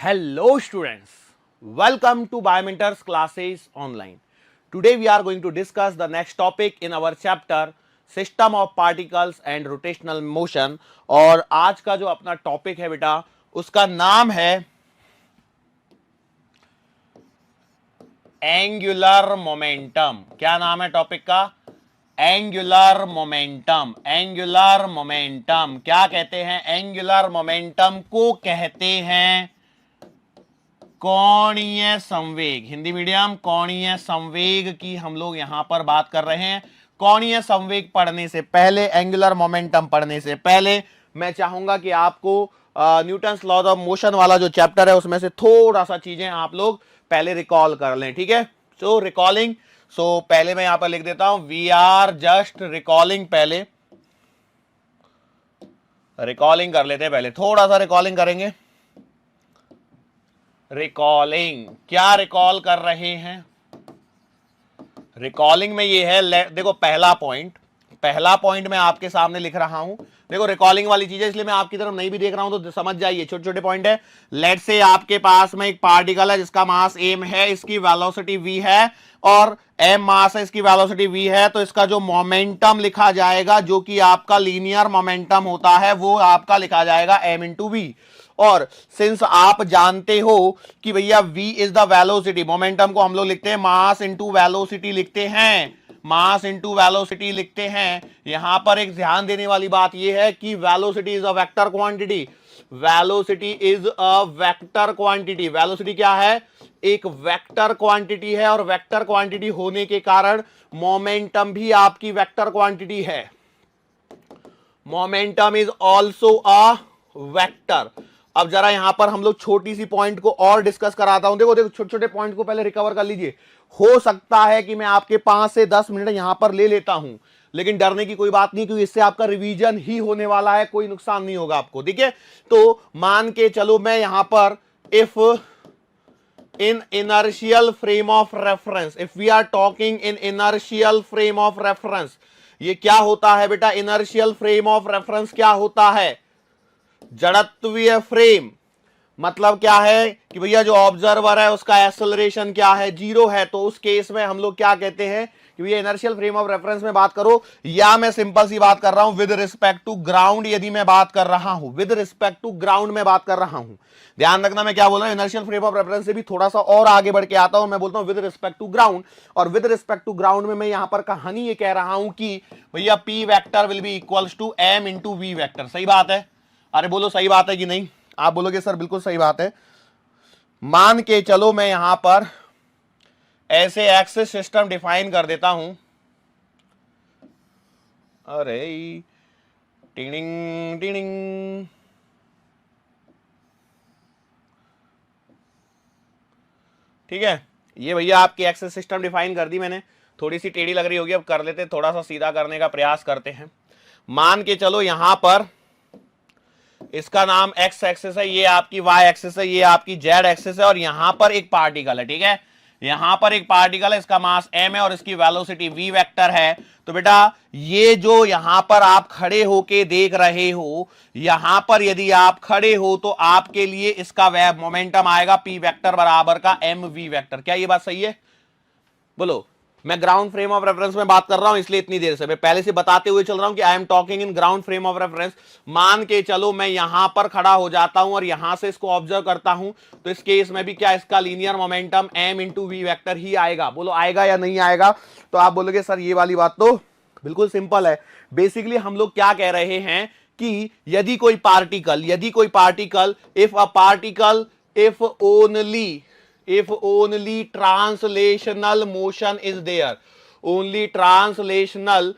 Hello students, welcome to Biomentors classes online. Today we are going to discuss the next topic in our chapter System of Particles and Rotational Motion. और आज का जो अपना topic है बेटा उसका नाम है एंगुलर मोमेंटम. क्या नाम है टॉपिक का? Angular momentum. एंगुलर मोमेंटम क्या कहते हैं? एंगुलर मोमेंटम को कहते हैं कोणीय संवेग. हिंदी मीडियम, कोणीय संवेग की हम लोग यहां पर बात कर रहे हैं. कोणीय संवेग पढ़ने से पहले, एंगुलर मोमेंटम पढ़ने से पहले मैं चाहूंगा कि आपको न्यूटन्स लॉ ऑफ मोशन वाला जो चैप्टर है उसमें से थोड़ा सा चीजें आप लोग पहले रिकॉल कर लें. ठीक है, सो रिकॉलिंग. सो पहले मैं यहां पर लिख देता हूं वी आर जस्ट रिकॉलिंग. पहले रिकॉलिंग कर लेते हैं, पहले थोड़ा सा रिकॉलिंग करेंगे. रिकॉलिंग क्या रिकॉल कर रहे हैं? रिकॉलिंग में ये है, देखो पहला पॉइंट मैं आपके सामने लिख रहा हूं. देखो रिकॉलिंग वाली चीज है इसलिए मैं आपकी तरफ नहीं भी देख रहा हूं तो समझ जाइए. छोटे छोटे पॉइंट है. लेट से आपके पास में एक पार्टिकल है जिसका मास m है, इसकी वेलोसिटी v है और m मास है, इसकी वेलोसिटी v है. तो इसका जो मोमेंटम लिखा जाएगा जो कि आपका लीनियर मोमेंटम होता है वो आपका लिखा जाएगा m इंटू वी. और सिंस आप जानते हो कि भैया v is the velocity, momentum को हम लोग लिखते हैं मास इंटू वेलोसिटी लिखते हैं. मास इंटू वेलोसिटी लिखते हैं. यहां पर एक ध्यान देने वाली बात यह है कि velocity is a vector quantity. Velocity is a vector quantity. Velocity क्या है? एक वेक्टर क्वांटिटी है और वेक्टर क्वांटिटी होने के कारण मोमेंटम भी आपकी वेक्टर क्वांटिटी है. Momentum is also a vector. अब जरा यहां पर हम लोग छोटी सी पॉइंट को और डिस्कस कराता हूं. देखो छोटे छोटे पॉइंट को पहले रिकवर कर लीजिए. हो सकता है कि मैं आपके 5 से 10 मिनट यहां पर ले लेता हूं, लेकिन डरने की कोई बात नहीं क्योंकि इससे आपका रिवीजन ही होने वाला है, कोई नुकसान नहीं होगा आपको. ठीक है, तो मान के चलो मैं यहां पर if in inertial frame of reference, if we are talking in inertial frame of reference, ये क्या होता है बेटा? इनर्शियल फ्रेम ऑफ रेफरेंस क्या होता है? जड़त्वीय फ्रेम. मतलब क्या है कि भैया जो ऑब्जर्वर है उसका एक्सेलरेशन क्या है? जीरो है. तो उस केस में हम लोग क्या कहते हैं कि भैया इनर्शियल फ्रेम ऑफ रेफरेंस में बात करो, या मैं सिंपल सी बात कर रहा हूं विद रिस्पेक्ट टू ग्राउंड. यदि मैं बात कर रहा हूं विद रिस्पेक्ट टू ग्राउंड में बात कर रहा हूं, ध्यान रखना मैं क्या बोल रहा हूं. इनर्शियल फ्रेम ऑफ रेफरेंस से भी थोड़ा सा और आगे बढ़ के आता हूं, मैं बोलता हूं विद रिस्पेक्ट टू ग्राउंड. और विद रिस्पेक्ट टू ग्राउंड में मैं यहां पर कहानी ये कह रहा हूं कि भैया P vector will be equals to M into we vector. सही बात है? अरे बोलो सही बात है कि नहीं? आप बोलोगे सर बिल्कुल सही बात है. मान के चलो मैं यहां पर ऐसे एक्सिस सिस्टम डिफाइन कर देता हूं. अरे टिंग टिंग, ठीक है, ये भैया आपकी एक्सिस सिस्टम डिफाइन कर दी मैंने. थोड़ी सी टेढ़ी लग रही होगी, अब कर लेते, थोड़ा सा सीधा करने का प्रयास करते हैं. मान के चलो यहां पर इसका नाम एक्स एक्सिस है, ये आपकी वाई एक्सिस है, ये आपकी जेड एक्सिस है और यहां पर एक पार्टिकल है. ठीक है, यहां पर एक पार्टिकल है, इसका मास m है और इसकी वेलोसिटी v वेक्टर है. तो बेटा ये जो यहां पर आप खड़े होके देख रहे हो, यहां पर यदि आप खड़े हो तो आपके लिए इसका मोमेंटम आएगा p वेक्टर बराबर का mv वेक्टर. क्या ये बात सही है? बोलो. मैं ग्राउंड फ्रेम ऑफ रेफरेंस में बात कर रहा हूं इसलिए इतनी देर से मैं पहले से बताते हुए चल रहा हूं कि I am talking in ground frame of reference. मान के चलो मैं यहां पर खड़ा हो जाता हूं और यहां से इसको ऑब्जर्व करता हूं, तो इस केस में भी क्या इसका linear momentum m into we vector ही आएगा. बोलो आएगा या नहीं आएगा? तो आप बोलोगे सर ये वाली बात तो बिल्कुल सिंपल है. बेसिकली हम लोग क्या कह रहे हैं कि यदि कोई particle if only translational motion is there, only translational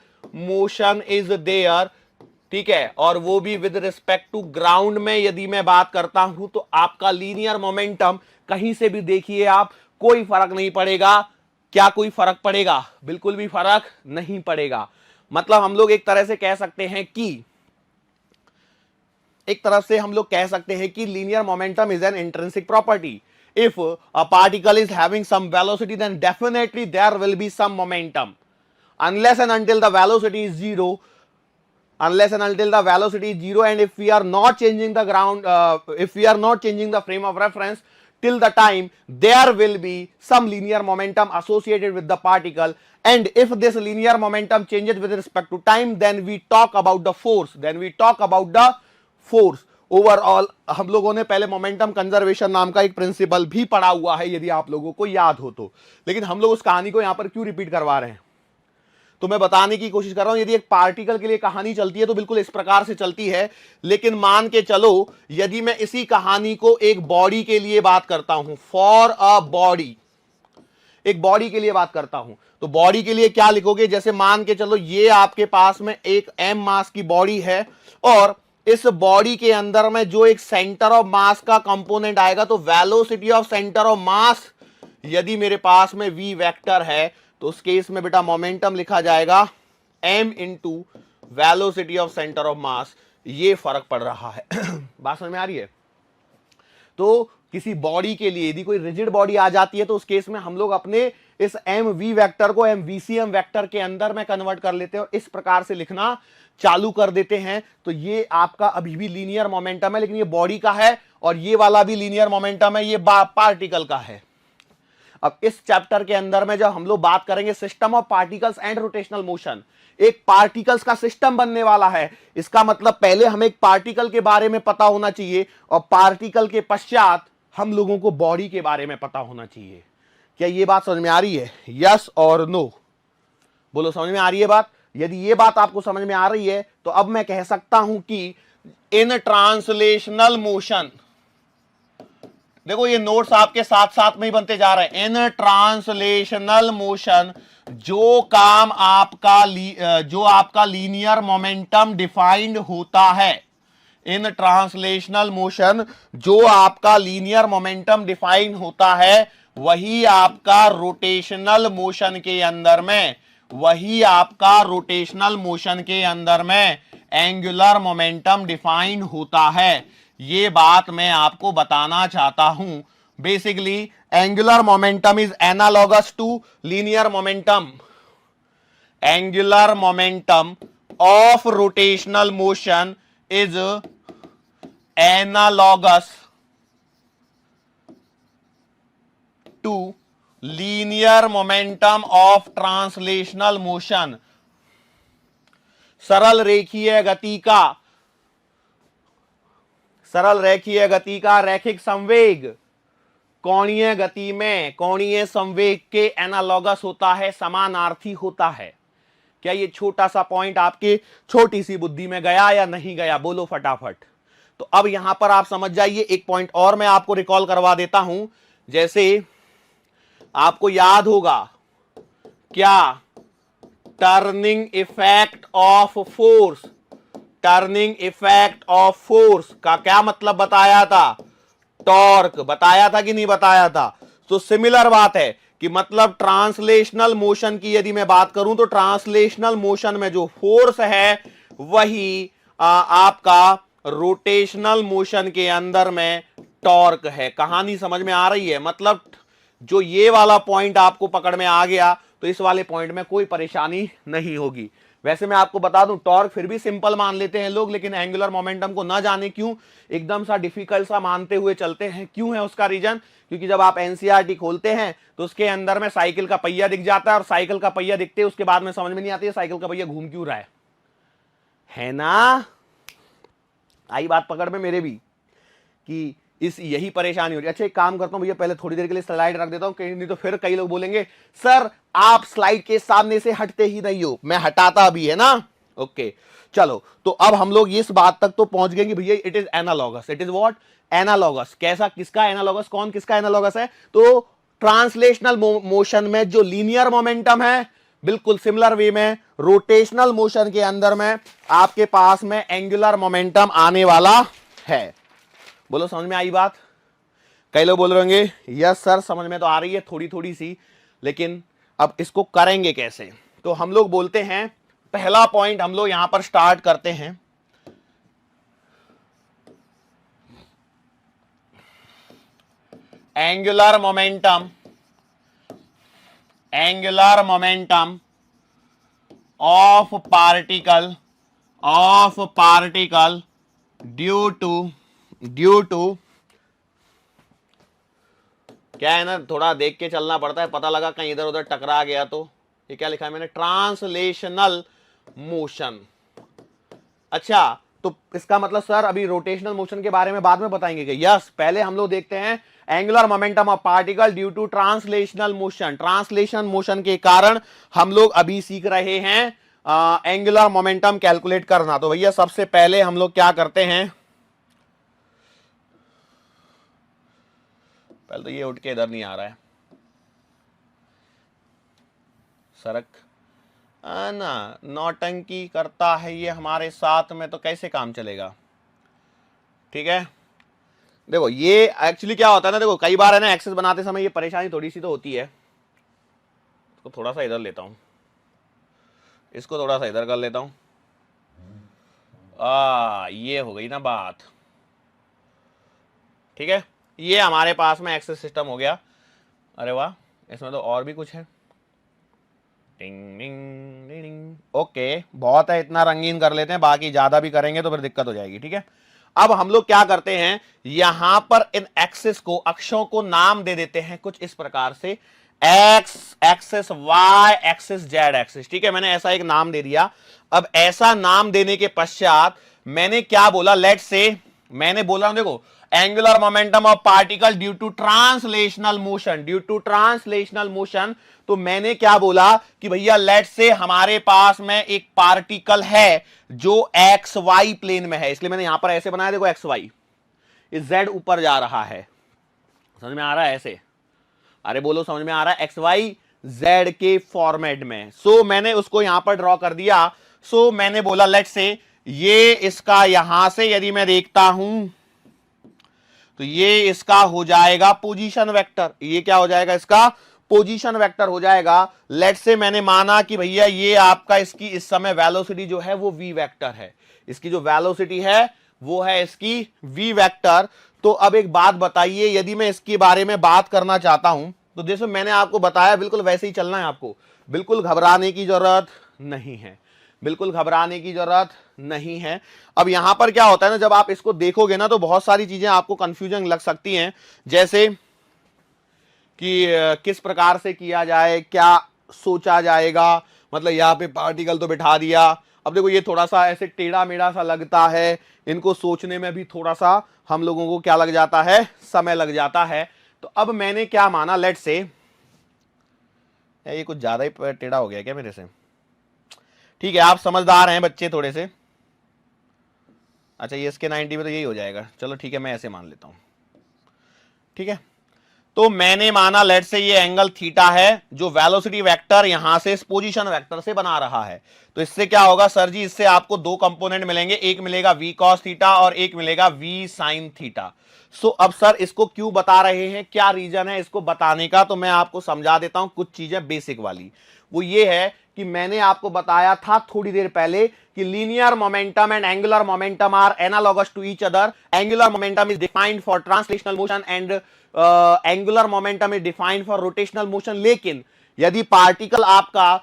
motion is there, ठीक है, और वो भी विद रिस्पेक्ट टू ग्राउंड में यदि मैं बात करता हूं तो आपका लीनियर मोमेंटम कहीं से भी देखिए आप, कोई फर्क नहीं पड़ेगा. क्या कोई फर्क पड़ेगा? बिल्कुल भी फर्क नहीं पड़ेगा. मतलब हम लोग एक तरह से कह सकते हैं कि linear momentum is an intrinsic property. If a particle is having some velocity, then definitely there will be some momentum. Unless and until the velocity is zero, unless and until the velocity is zero, and if we are not changing the ground, if we are not changing the frame of reference till the time, there will be some linear momentum associated with the particle, and if this linear momentum changes with respect to time, then we talk about the force. Overall हम लोगों ने पहले momentum conservation नाम का एक principal भी पढ़ा हुआ है, यदि आप लोगों को याद हो तो, लेकिन हम लोग उस कहानी को यहां पर क्यों रिपीट करवा रहे हैं, तो मैं बताने की कोशिश कर रहा हूं, यदि एक पार्टिकल के लिए कहानी चलती है तो बिल्कुल इस प्रकार से चलती है, लेकिन मान के चलो यदि मैं इसी कहानी को एक बॉडी के लिए बात करता हूं, फॉर अ बॉडी, एक बॉडी के लिए बात करता हूं, तो बॉडी के लिए क्या लिखोगे, जैसे मान के चलो ये आपके पास में एक m मास की बॉडी है, और इस बॉडी के अंदर में जो एक सेंटर ऑफ मास का कंपोनेंट आएगा, तो velocity of centre of mass, यदि मेरे पास में v वेक्टर है तो उस केस में बेटा मोमेंटम लिखा जाएगा m into velocity of centre of mass. ये फर्क पड़ रहा है बात समझ में आ रही है। तो किसी बॉडी के लिए यदि कोई रिजिड बॉडी आ जाती है तो उस केस में हम लोग अपने इस एम वी वेक्टर को एम वीसीएम वेक्टर के अंदर में कन्वर्ट कर लेते हैं और इस प्रकार से लिखना चालू कर देते हैं। तो ये आपका अभी भी लीनियर मोमेंटम है, लेकिन ये बॉडी का है, और ये वाला भी लीनियर मोमेंटम है, ये पार्टिकल का है। अब इस चैप्टर के अंदर में जब हम लोग बात करेंगे system of particles and rotational motion, एक पार्टिकल्स का सिस्टम बनने वाला है। इसका मतलब पहले हमें एक पार्टिकल के बारे में पता होना चाहिए, और पार्टिकल के पश्चात हम लोगों को बॉडी के बारे में पता होना चाहिए। क्या ये बात समझ में आ रही है? यस और नो बोलो, समझ में आ रही है बात? यदि ये बात आपको समझ में आ रही है तो अब मैं कह सकता हूं कि इन ट्रांसलेशनल मोशन, देखो ये नोट्स आपके साथ साथ में ही बनते जा रहे हैं। इन ट्रांसलेशनल मोशन जो काम आपका लीनियर मोमेंटम डिफाइंड होता है, इन ट्रांसलेशनल मोशन जो आपका लीनियर मोमेंटम डिफाइन होता है, वही आपका रोटेशनल मोशन के अंदर में, एंगुलर मोमेंटम डिफाइन होता है। ये बात मैं आपको बताना चाहता हूं। Basically angular momentum is analogous to linear momentum. Angular momentum of rotational motion is analogous to linear momentum of translational motion. सरल रेखीय गति का रैखिक संवेग कोणीय गति में कोणीय संवेग के एनालॉगस होता है, समानार्थी होता है। क्या ये छोटा सा पॉइंट आपके छोटी सी बुद्धि में गया या नहीं गया? बोलो फटाफट। तो अब यहां पर आप समझ जाइए। एक पॉइंट और मैं आपको रिकॉल करवा देता हूं। जैसे आपको याद होगा क्या, turning effect of force, turning effect of force का क्या मतलब बताया था? टॉर्क बताया था कि नहीं बताया था? तो सिमिलर बात है कि मतलब ट्रांसलेशनल मोशन की यदि मैं बात करूं तो ट्रांसलेशनल मोशन में जो फोर्स है वही आपका रोटेशनल मोशन के अंदर में टॉर्क है। कहानी समझ में आ रही है? मतलब जो ये वाला पॉइंट आपको पकड़ में आ गया तो इस वाले पॉइंट में कोई परेशानी नहीं होगी। वैसे मैं आपको बता दूं, टॉर्क फिर भी सिंपल मान लेते हैं लोग, लेकिन एंगुलर मोमेंटम को ना जाने क्यों एकदम सा डिफिकल्ट सा मानते हुए चलते हैं। क्यों है उसका रीजन? क्योंकि जब आप एनसीईआरटी खोलते हैं तो उसके अंदर में साइकिल का पहिया दिख जाता है, और साइकिल का पहिया दिखते उसके बाद में समझ में नहीं आती है साइकिल का पहिया घूम क्यों रहा है ना? आई बात पकड़ में मेरे भी कि यही परेशानी हो रही है। अच्छा एक काम करता हूं भैया, पहले थोड़ी देर के लिए स्लाइड रख देता हूं, नहीं तो फिर कई लोग बोलेंगे सर आप स्लाइड के सामने से हटते ही नहीं हो। मैं हटाता भी है ना। ओके चलो, तो अब हम लोग इस बात तक तो पहुंच गए कि भैया it is analogous. It is what? Analogous. कैसा? किसका एनालॉगस? कौन किसका एनालॉगस है? तो ट्रांसलेशनल मोशन में जो लीनियर मोमेंटम है, बिल्कुल सिमिलर वे में रोटेशनल मोशन के अंदर में आपके पास में एंगुलर मोमेंटम आने वाला है। बोलो समझ में आई बात? कई लोग बोल रहे होंगे यस सर समझ में तो आ रही है थोड़ी थोड़ी सी, लेकिन अब इसको करेंगे कैसे? तो हम लोग बोलते हैं पहला पॉइंट हम लोग यहां पर स्टार्ट करते हैं। Angular momentum of particle of particle due to क्या है ना, थोड़ा देख के चलना पड़ता है, पता लगा कहीं इधर उधर टकरा गया तो। ये क्या लिखा है मैंने, ट्रांसलेशनल मोशन। अच्छा, तो इसका मतलब सर अभी रोटेशनल मोशन के बारे में बाद में बताएंगे कि यस, पहले हम लोग देखते हैं angular momentum of particle due to translational motion. Translation motion के कारण हम लोग अभी सीख रहे हैं एंगुलर मोमेंटम कैलकुलेट करना। तो भैया सबसे पहले हम लोग क्या करते हैं, पहले तो ये उठ के इधर नहीं आ रहा है, सरक ना, नौटंकी करता है ये हमारे साथ में, तो कैसे काम चलेगा। ठीक है, देखो ये एक्चुअली क्या होता है ना, देखो कई बार है ना एक्सेस बनाते समय ये परेशानी थोड़ी सी तो होती है। इसको थोड़ा सा इधर लेता हूं, इसको थोड़ा सा इधर कर लेता हूं। ये हो गई ना बात। ठीक है, ये हमारे पास में एक्सेस सिस्टम हो गया। अरे वाह, इसमें तो और भी कुछ है। टिंग टिंग टिंग। ओके, बहुत है, इतना रंगीन कर लेते हैं, बाकी ज्यादा भी करेंगे तो फिर दिक्कत हो जाएगी। ठीक है, अब हम लोग क्या करते हैं, यहां पर इन एक्सिस को, अक्षों को नाम दे देते हैं कुछ इस प्रकार से, X axis, Y axis, Z axis. ठीक है, मैंने ऐसा एक नाम दे दिया। अब ऐसा नाम देने के पश्चात मैंने क्या बोला, लेट से मैंने बोला, देखो angular momentum of particle due to translational motion, due to translational motion. तो मैंने क्या बोला कि भैया लेट से हमारे पास में एक पार्टिकल है जो एक्स वाई प्लेन में है, इसलिए मैंने यहां पर ऐसे बनाया, देखो एक्स वाई, इस जेड ऊपर जा रहा है, समझ में आ रहा है ऐसे, अरे बोलो समझ में आ रहा है, एक्स वाई जेड के फॉर्मेट में। सो मैंने उसको यहां पर ड्रॉ कर दिया। सो मैंने बोला लेट से ये इसका यहां से यदि मैं देखता हूं तो ये इसका हो जाएगा पोजीशन वेक्टर। ये क्या हो जाएगा, इसका पोजीशन वेक्टर हो जाएगा। लेट से मैंने माना कि भैया ये आपका इसकी इस समय वेलोसिटी जो है वो वी वेक्टर है, इसकी जो वेलोसिटी है वो है इसकी वी वेक्टर। तो अब एक बात बताइए, यदि मैं इसके बारे में बात करना चाहता हूं तो जैसे मैंने आपको बताया बिल्कुल वैसे ही चलना है आपको, बिल्कुल घबराने की जरूरत नहीं है, बिल्कुल घबराने की जरूरत नहीं है। अब यहां पर क्या होता है ना, जब आप इसको देखोगे ना तो बहुत सारी चीजें आपको कंफ्यूजन लग सकती हैं, जैसे कि किस प्रकार से किया जाए, क्या सोचा जाएगा, मतलब यहां पे पार्टिकल तो बिठा दिया। अब देखो ये थोड़ा सा ऐसे टेढ़ा मेढ़ा सा लगता है, इनको सोचने में भी थोड़ा सा हम लोगों को क्या लग जाता है, समय लग जाता है। तो अब मैंने क्या माना, लेट से ये कुछ ज्यादा ही टेढ़ा हो गया क्या मेरे से, ठीक है आप समझदार हैं बच्चे थोड़े से। अच्छा ये इसके 90 में तो यही हो जाएगा, चलो ठीक है मैं ऐसे मान लेता हूं। ठीक है, तो मैंने माना लेट से ये एंगल थीटा है जो वेलोसिटी वेक्टर यहां से इस पोजीशन वेक्टर से बना रहा है। तो इससे क्या होगा सर जी, इससे आपको दो कंपोनेंट मिलेंगे, एक मिलेगा v cos थीटा और एक मिलेगा v sin थीटा। सो अब सर इसको क्यों बता रहे हैं, क्या रीजन है इसको बताने का, तो मैं आपको समझा देता हूं कुछ चीजें बेसिक वाली। वो ये है कि मैंने आपको बताया था थोड़ी देर पहले कि linear momentum and angular momentum are analogous to each other. Angular momentum is defined for translational motion and angular momentum is defined for rotational motion. लेकिन यदि पार्टिकल आपका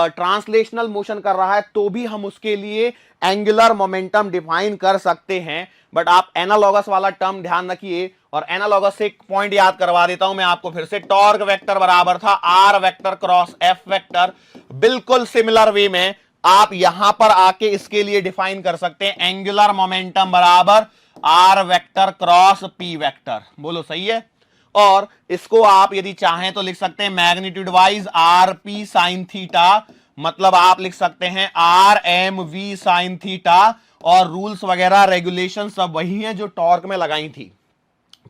ट्रांसलेशनल मोशन कर रहा है तो भी हम उसके लिए एंगुलर मोमेंटम डिफाइन कर सकते हैं। बट आप एनालॉगस वाला टर्म ध्यान रखिए, और एनालॉगस से एक पॉइंट याद करवा देता हूं मैं आपको फिर से, टॉर्क वेक्टर बराबर था R vector cross F vector. बिल्कुल सिमिलर वे में आप यहां पर आके इसके लिए डिफाइन कर सकते हैं, एंगुलर मोमेंटम बराबर R vector cross P vector. बोलो सही है। और इसको आप यदि चाहें तो लिख सकते हैं magnitude wise R P sine theta, मतलब आप लिख सकते हैं R M V sine theta, और रूल्स वगैरह रेगुलेशन सब वही हैं जो टॉर्क में लगाई थी।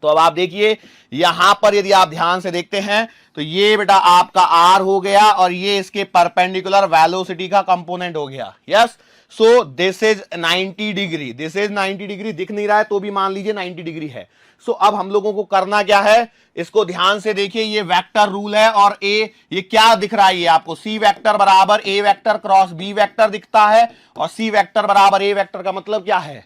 तो अब आप देखिए यहां पर यदि आप ध्यान से देखते हैं तो ये बेटा आपका आर हो गया और ये इसके परपेंडिकुलर वेलोसिटी का कंपोनेंट हो गया। Yes, so this is 90 degree, this is 90 degree, दिख नहीं रहा है तो भी मान लीजिए 90 डिग्री है। सो अब हम लोगों को करना क्या है, इसको ध्यान से देखिए, ये वेक्टर रूल है और ये क्या दिख रहा है, ये आपको सी वेक्टर बराबर ए वेक्टर क्रॉस बी वेक्टर दिखता है, और सी वेक्टर बराबर ए वेक्टर का मतलब क्या है,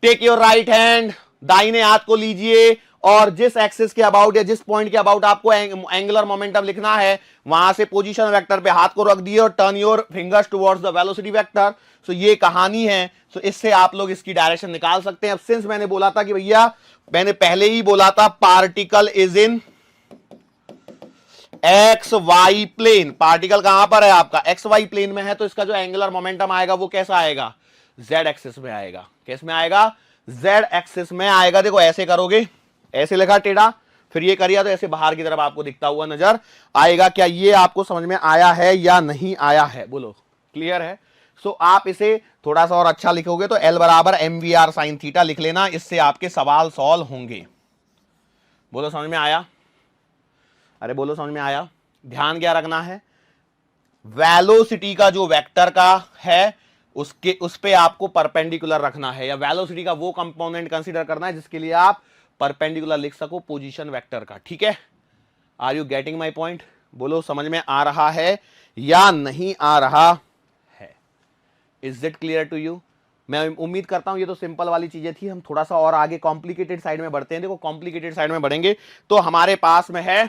टेक योर राइट हैंड दाहिने हाथ को लीजिए और जिस एक्सिस के अबाउट या जिस पॉइंट के अबाउट आपको एंगुलर मोमेंटम लिखना है वहां से पोजीशन वेक्टर पे हाथ को रख दिए और turn your fingers towards the velocity vector. So ये कहानी है। सो इससे आप लोग इसकी डायरेक्शन निकाल सकते हैं। अब सिंस मैंने बोला था कि भैया, मैंने पहले ही बोला था particle is in X Y plane, particle कहां पर है आपका एक्स वाई प्लेन में है, तो इसका जो एंगुलर मोमेंटम आएगा वो कैसा आएगा, जेड एक्सिस में आएगा। किस में आएगा, जेड एक्सिस में आएगा। देखो ऐसे करोगे, ऐसे लिखा टेढ़ा, फिर ये करिए तो ऐसे बाहर की तरफ आपको दिखता हुआ नजर आएगा। क्या ये आपको समझ में आया है या नहीं आया है, बोलो क्लियर है। सो आप इसे थोड़ा सा और अच्छा लिखोगे तो L बराबर mvr साइन थीटा लिख लेना, इससे आपके सवाल सॉल्व होंगे। बोलो समझ में आया, अरे बोलो समझ में आया। ध्यान क्या रखना है, वेलोसिटी का जो वेक्टर का है उसके उस पे आपको परपेंडिकुलर रखना है, या वेलोसिटी का वो कंपोनेंट कंसीडर करना है जिसके लिए आप परपेंडिकुलर लिख सको पोजीशन वेक्टर का। ठीक है, are you getting my point, बोलो समझ में आ रहा है या नहीं आ रहा है। Is it clear to you. मैं उम्मीद करता हूं ये तो सिंपल वाली चीजें थी, हम थोड़ा सा और आगे कॉम्प्लिकेटेड साइड में बढ़ते हैं। देखो कॉम्प्लिकेटेड साइड में बढ़ेंगे तो हमारे पास में है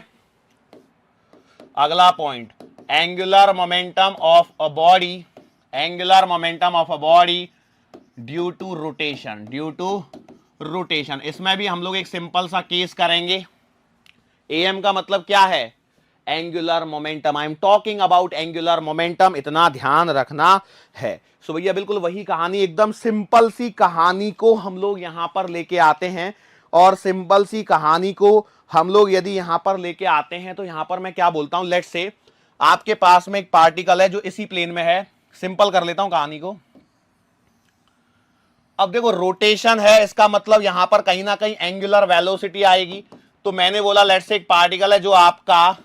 अगला point, angular momentum of a body, angular momentum of a body due to rotation, due to rotation. इसमें भी हम लोग एक सिंपल सा केस करेंगे। एम का मतलब क्या है, angular momentum. I am talking about angular momentum, इतना ध्यान रखना है। सो भैया बिल्कुल वही कहानी, एकदम सिंपल सी कहानी को हम लोग यहां पर लेके आते हैं, और सिंपल सी कहानी को हम लोग यदि यहां पर लेके आते हैं तो यहां पर मैं क्या बोलता हूं, लेट्स से आपके पास में एक पार्टिकल है जो इसी प्लेन में है। सिंपल कर लेता हूं कहानी को। अब देखो रोटेशन है, इसका मतलब यहां पर कहीं ना कहीं एंगुलर वेलोसिटी आएगी। तो मैंने बोला लेट्स से एक पार्टिकल है जो आपका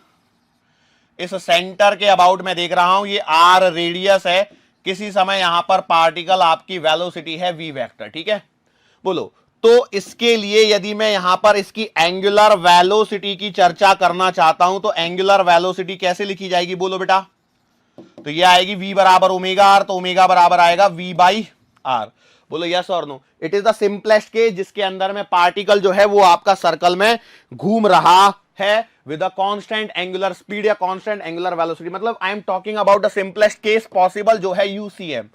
इस सेंटर के अबाउट में देख रहा हूं, ये आर रेडियस है, किसी समय यहां पर पार्टिकल आपकी वेलोसिटी है वी वेक्टर। ठीक है, बोलो तो इसके लिए यदि मैं यहां पर इसकी एंगुलर वेलोसिटी की चर्चा करना चाहता हूं तो एंगुलर वेलोसिटी कैसे लिखी जाएगी, बोलो बेटा। तो ये आएगी v बराबर ओमेगा आर, तो ओमेगा बराबर आएगा v बाई आर। बोलो यस और no. It is the simplest case जिसके अंदर में पार्टिकल जो है वो आपका सर्कल में घूम रहा है with a constant angular speed या कांस्टेंट एंगुलर वेलोसिटी। मतलब I am talking about the simplest case possible जो है यूसीएम,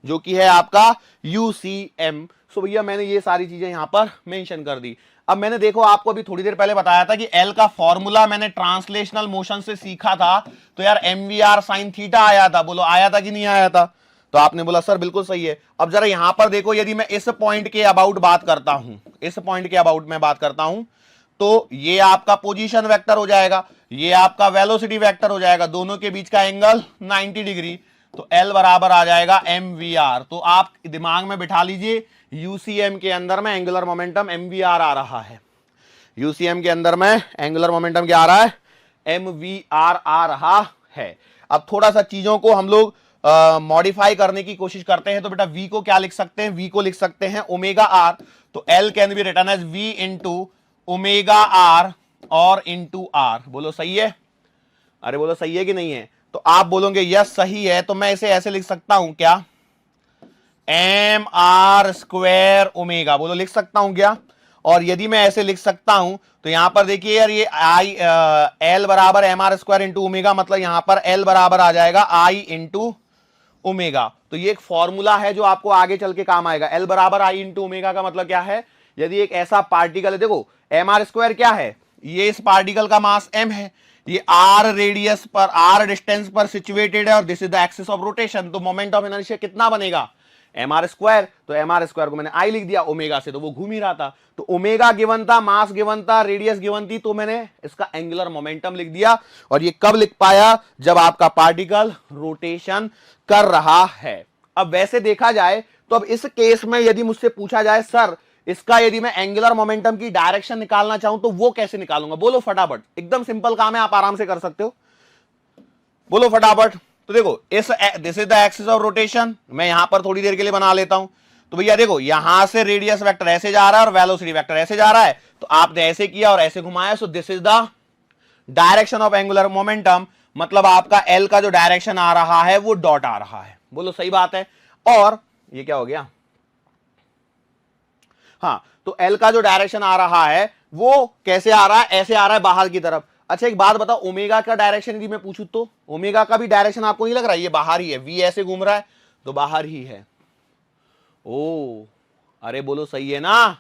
जो कि है आपका यूसीएम। सो भैया मैंने ये सारी चीजें यहां पर मेंशन कर दी। अब मैंने देखो आपको अभी थोड़ी देर पहले बताया था कि एल का फॉर्मूला मैंने ट्रांसलेशनल मोशन से सीखा था, तो यार mvr साइन थीटा आया था। बोलो आया था कि नहीं आया था, तो आपने बोला सर बिल्कुल सही है। अब जरा यहां पर देखो, यदि मैं इस पॉइंट के अबाउट बात करता हूं, इस पॉइंट के अबाउट में बात करता हूं, तो ये आपका पोजीशन वेक्टर हो जाएगा, ये आपका वेलोसिटी वेक्टर हो जाएगा, दोनों के बीच का एंगल 90 डिग्री, तो L बराबर आ जाएगा mvr। तो आप दिमाग में बिठा लीजिए यूसीएम के अंदर में एंगुलर मोमेंटम mvr आ रहा है, यूसीएम के अंदर में एंगुलर मोमेंटम क्या आ रहा है, mvr आ रहा है। अब थोड़ा सा चीजों को हम लोग मॉडिफाई करने की कोशिश करते हैं, तो बेटा v को क्या लिख सकते हैं, v को लिख सकते हैं ओमेगा आर, तो L can be written as v into omega R और इंटू आर। बोलो सही है, अरे बोलो सही है कि नहीं है। तो आप बोलोगे यस सही है, तो मैं इसे ऐसे लिख सकता हूं क्या, एम आर स्क्वायर ओमेगा, बोलो लिख सकता हूं क्या। और यदि मैं ऐसे लिख सकता हूं तो यहां पर देखिए यार, ये आई एल बराबर M R square into omega, मतलब यहां पर एल बराबर आ जाएगा आई इंटू ओमेगा। तो ये एक फॉर्मूला है जो आपको आगे चल के काम आएगा। एल बराबर आई इंटू ओमेगा का मतलब क्या है, यदि एक ऐसा पार्टिकल है, देखो एम आर स्क्वायर क्या है, ये इस पार्टिकल का मास m है, ये r रेडियस पर, r डिस्टेंस पर सिचुएटेड है, और this is the axis of rotation. तो मोमेंट ऑफ इनर्शिया कितना बनेगा, एम आर स्क्वायर। तो एम आर स्क्वायर को मैंने आई लिख दिया, ओमेगा से तो वो घूम ही रहा था, तो ओमेगा गिवन था, मास गिवन था, रेडियस गिवन थी, तो मैंने इसका एंगुलर मोमेंटम लिख दिया। और ये कब लिख पाया, जब आपका पार्टिकल रोटेशन कर रहा है। अब वैसे देखा जाए तो अब इस केस में यदि मुझसे पूछा जाए सर इसका यदि मैं एंगुलर मोमेंटम की डायरेक्शन निकालना चाहूं तो वो कैसे निकालूंगा, बोलो फटाफट। एकदम सिंपल काम है, आप आराम से कर सकते हो, बोलो फटाफट। तो देखो this is the axis of rotation, मैं यहां पर थोड़ी देर के लिए बना लेता हूं। तो भैया देखो यहां से रेडियस वेक्टर ऐसे जा रहा है और वेलोसिटी वेक्टर ऐसे जा रहा है, तो आपने ऐसे किया और ऐसे घुमाया, so this is the direction of angular momentum. मतलब आपका एल का जो डायरेक्शन आ रहा है वो डॉट आ रहा है, बोलो सही बात है। और ये क्या हो गया, हाँ, तो एल का जो डायरेक्शन आ रहा है वो कैसे आ रहा है, ऐसे आ रहा है बाहर की तरफ। अच्छा एक बात बताओ, ओमेगा का डायरेक्शन यदि मैं पूछूं तो ओमेगा का भी डायरेक्शन आपको नहीं लग रहा है ये बाहर ही है, वी ऐसे घूम रहा है तो बाहर ही है। ओ अरे बोलो सही है ना,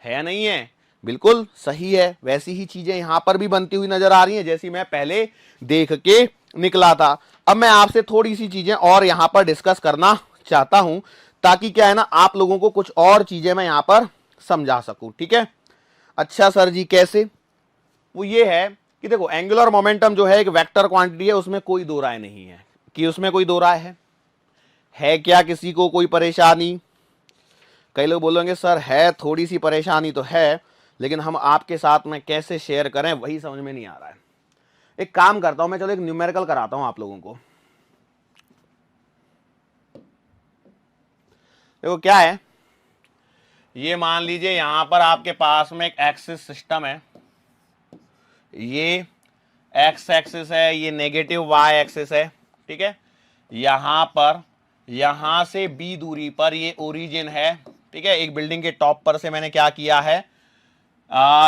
है नहीं है, बिल्कुल सही है। वैसी ही चीजें यहां पर भी बनती हुई नजर आ रही हैं जैसी मैं पहले देख के निकला था। अब मैं आपसे थोड़ी सी चीजें और यहां पर डिस्कस करना चाहता हूं ताकि क्या है ना आप लोगों को कुछ और चीजें मैं यहां पर समझा सकूं, ठीक है। अच्छा सर जी कैसे, वो ये है कि देखो एंगुलर मोमेंटम जो है एक वेक्टर क्वांटिटी है, उसमें कोई दो राय नहीं है कि उसमें कोई दो राय है क्या किसी को कोई परेशानी? कई लोग बोलेंगे सर है थोड़ी सी परेशानी तो है, लेकिन हम आपके साथ में कैसे शेयर करें वही समझ में नहीं आ रहा है। एक काम करता हूं मैं, चलो एक न्यूमेरिकल कराता हूं आप लोगों को। देखो क्या है, ये मान लीजिए यहां पर आपके पास में एक एक्सिस सिस्टम है, ये एक्स एक्सिस है, ये नेगेटिव वाई एक्सिस है, ठीक है। यहां पर यहां से बी दूरी पर ये ओरिजिन है, ठीक है। एक बिल्डिंग के टॉप पर से मैंने क्या किया है,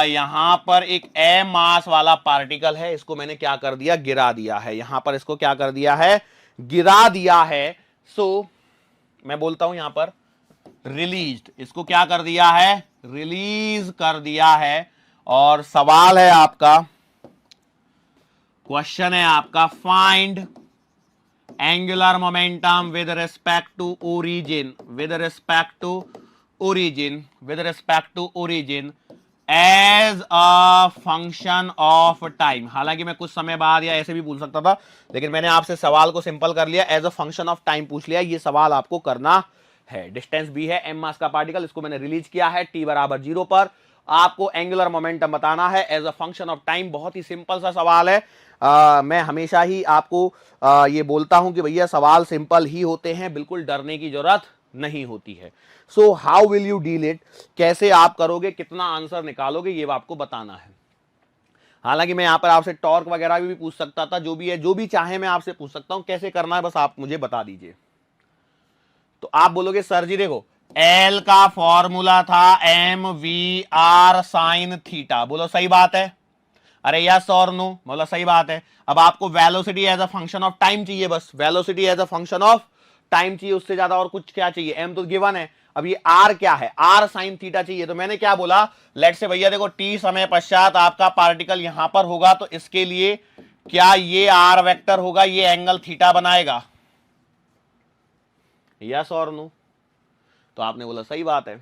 यहां पर एक एम मास वाला पार्टिकल है, इसको मैंने क्या कर दिया, गिरा दिया है। यहां पर इसको क्या कर दिया है, गिरा दिया है। सो मैं बोलता हूं यहां पर रिलीज्ड, इसको क्या कर दिया है, रिलीज कर दिया है। और सवाल है आपका, क्वेश्चन है आपका, find angular momentum with respect to origin, with respect to origin, with respect to origin as a function of time. हालांकि मैं कुछ समय बाद या ऐसे भी पूछ सकता था, लेकिन मैंने आपसे सवाल को सिंपल कर लिया, as a function of time पूछ लिया। ये सवाल आपको करना है। डिस्टेंस भी है, एम मास का पार्टिकल, इसको मैंने रिलीज किया है t बराबर 0 पर। आपको एंगुलर मोमेंटम बताना है as a function of time. बहुत ही सिंपल सा सवाल है। मैं हमेशा ही आपको ये बोलता हूं कि भैया सवाल सिंपल ही होते हैं, बिल्कुल डरने की जरूरत नहीं होती है। So how will you deal it, कैसे आप करोगे, कितना आंसर निकालोगे, ये आपको बताना है। हालांकि मैं यहां पर आपसे टॉर्क वगैरह भी पूछ सकता था, जो भी है, जो भी चाहे मैं आपसे पूछ सकता हूं, कैसे करना है बस आप मुझे बता दीजिए। तो आप बोलोगे सर जी देखो एल का फॉर्मूला था M V R sine theta, बोलो सही बात है, अरे यस और नो, बोलो सही बात है। अब आपको velocity as a function of time चाहिए, बस velocity as a function of time चाहिए, उससे ज्यादा और कुछ क्या चाहिए, एम तो गिवन है। अब ये आर क्या है, आर साइन थीटा चाहिए। तो मैंने क्या बोला, लेट से भैया देखो टी समय पश्चात आपका पार्टिकल यहां पर होगा, तो इसके लिए क्या ये आर वेक्टर होगा, ये एंगल थीटा बनाएगा, यस और नो? तो आपने बोला सही बात है।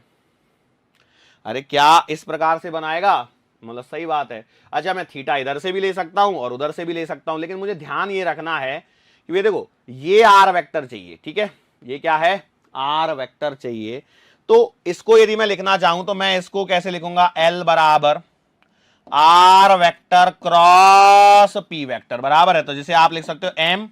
अरे क्या इस प्रकार से बनाएगा, मतलब सही बात है। अच्छा मैं थीटा इधर से भी ले सकता हूं और उधर से भी ले सकता हूं, लेकिन मुझे ध्यान ये रखना है कि ये देखो ये आर वेक्टर चाहिए, ठीक है, ये क्या है, आर वेक्टर चाहिए। तो इसको यदि मैं लिखना चाहूं तो मैं इसको कैसे लिखूंगा, एल बराबर R vector cross P vector बराबर है। तो जिसे आप लिख सकते हो एम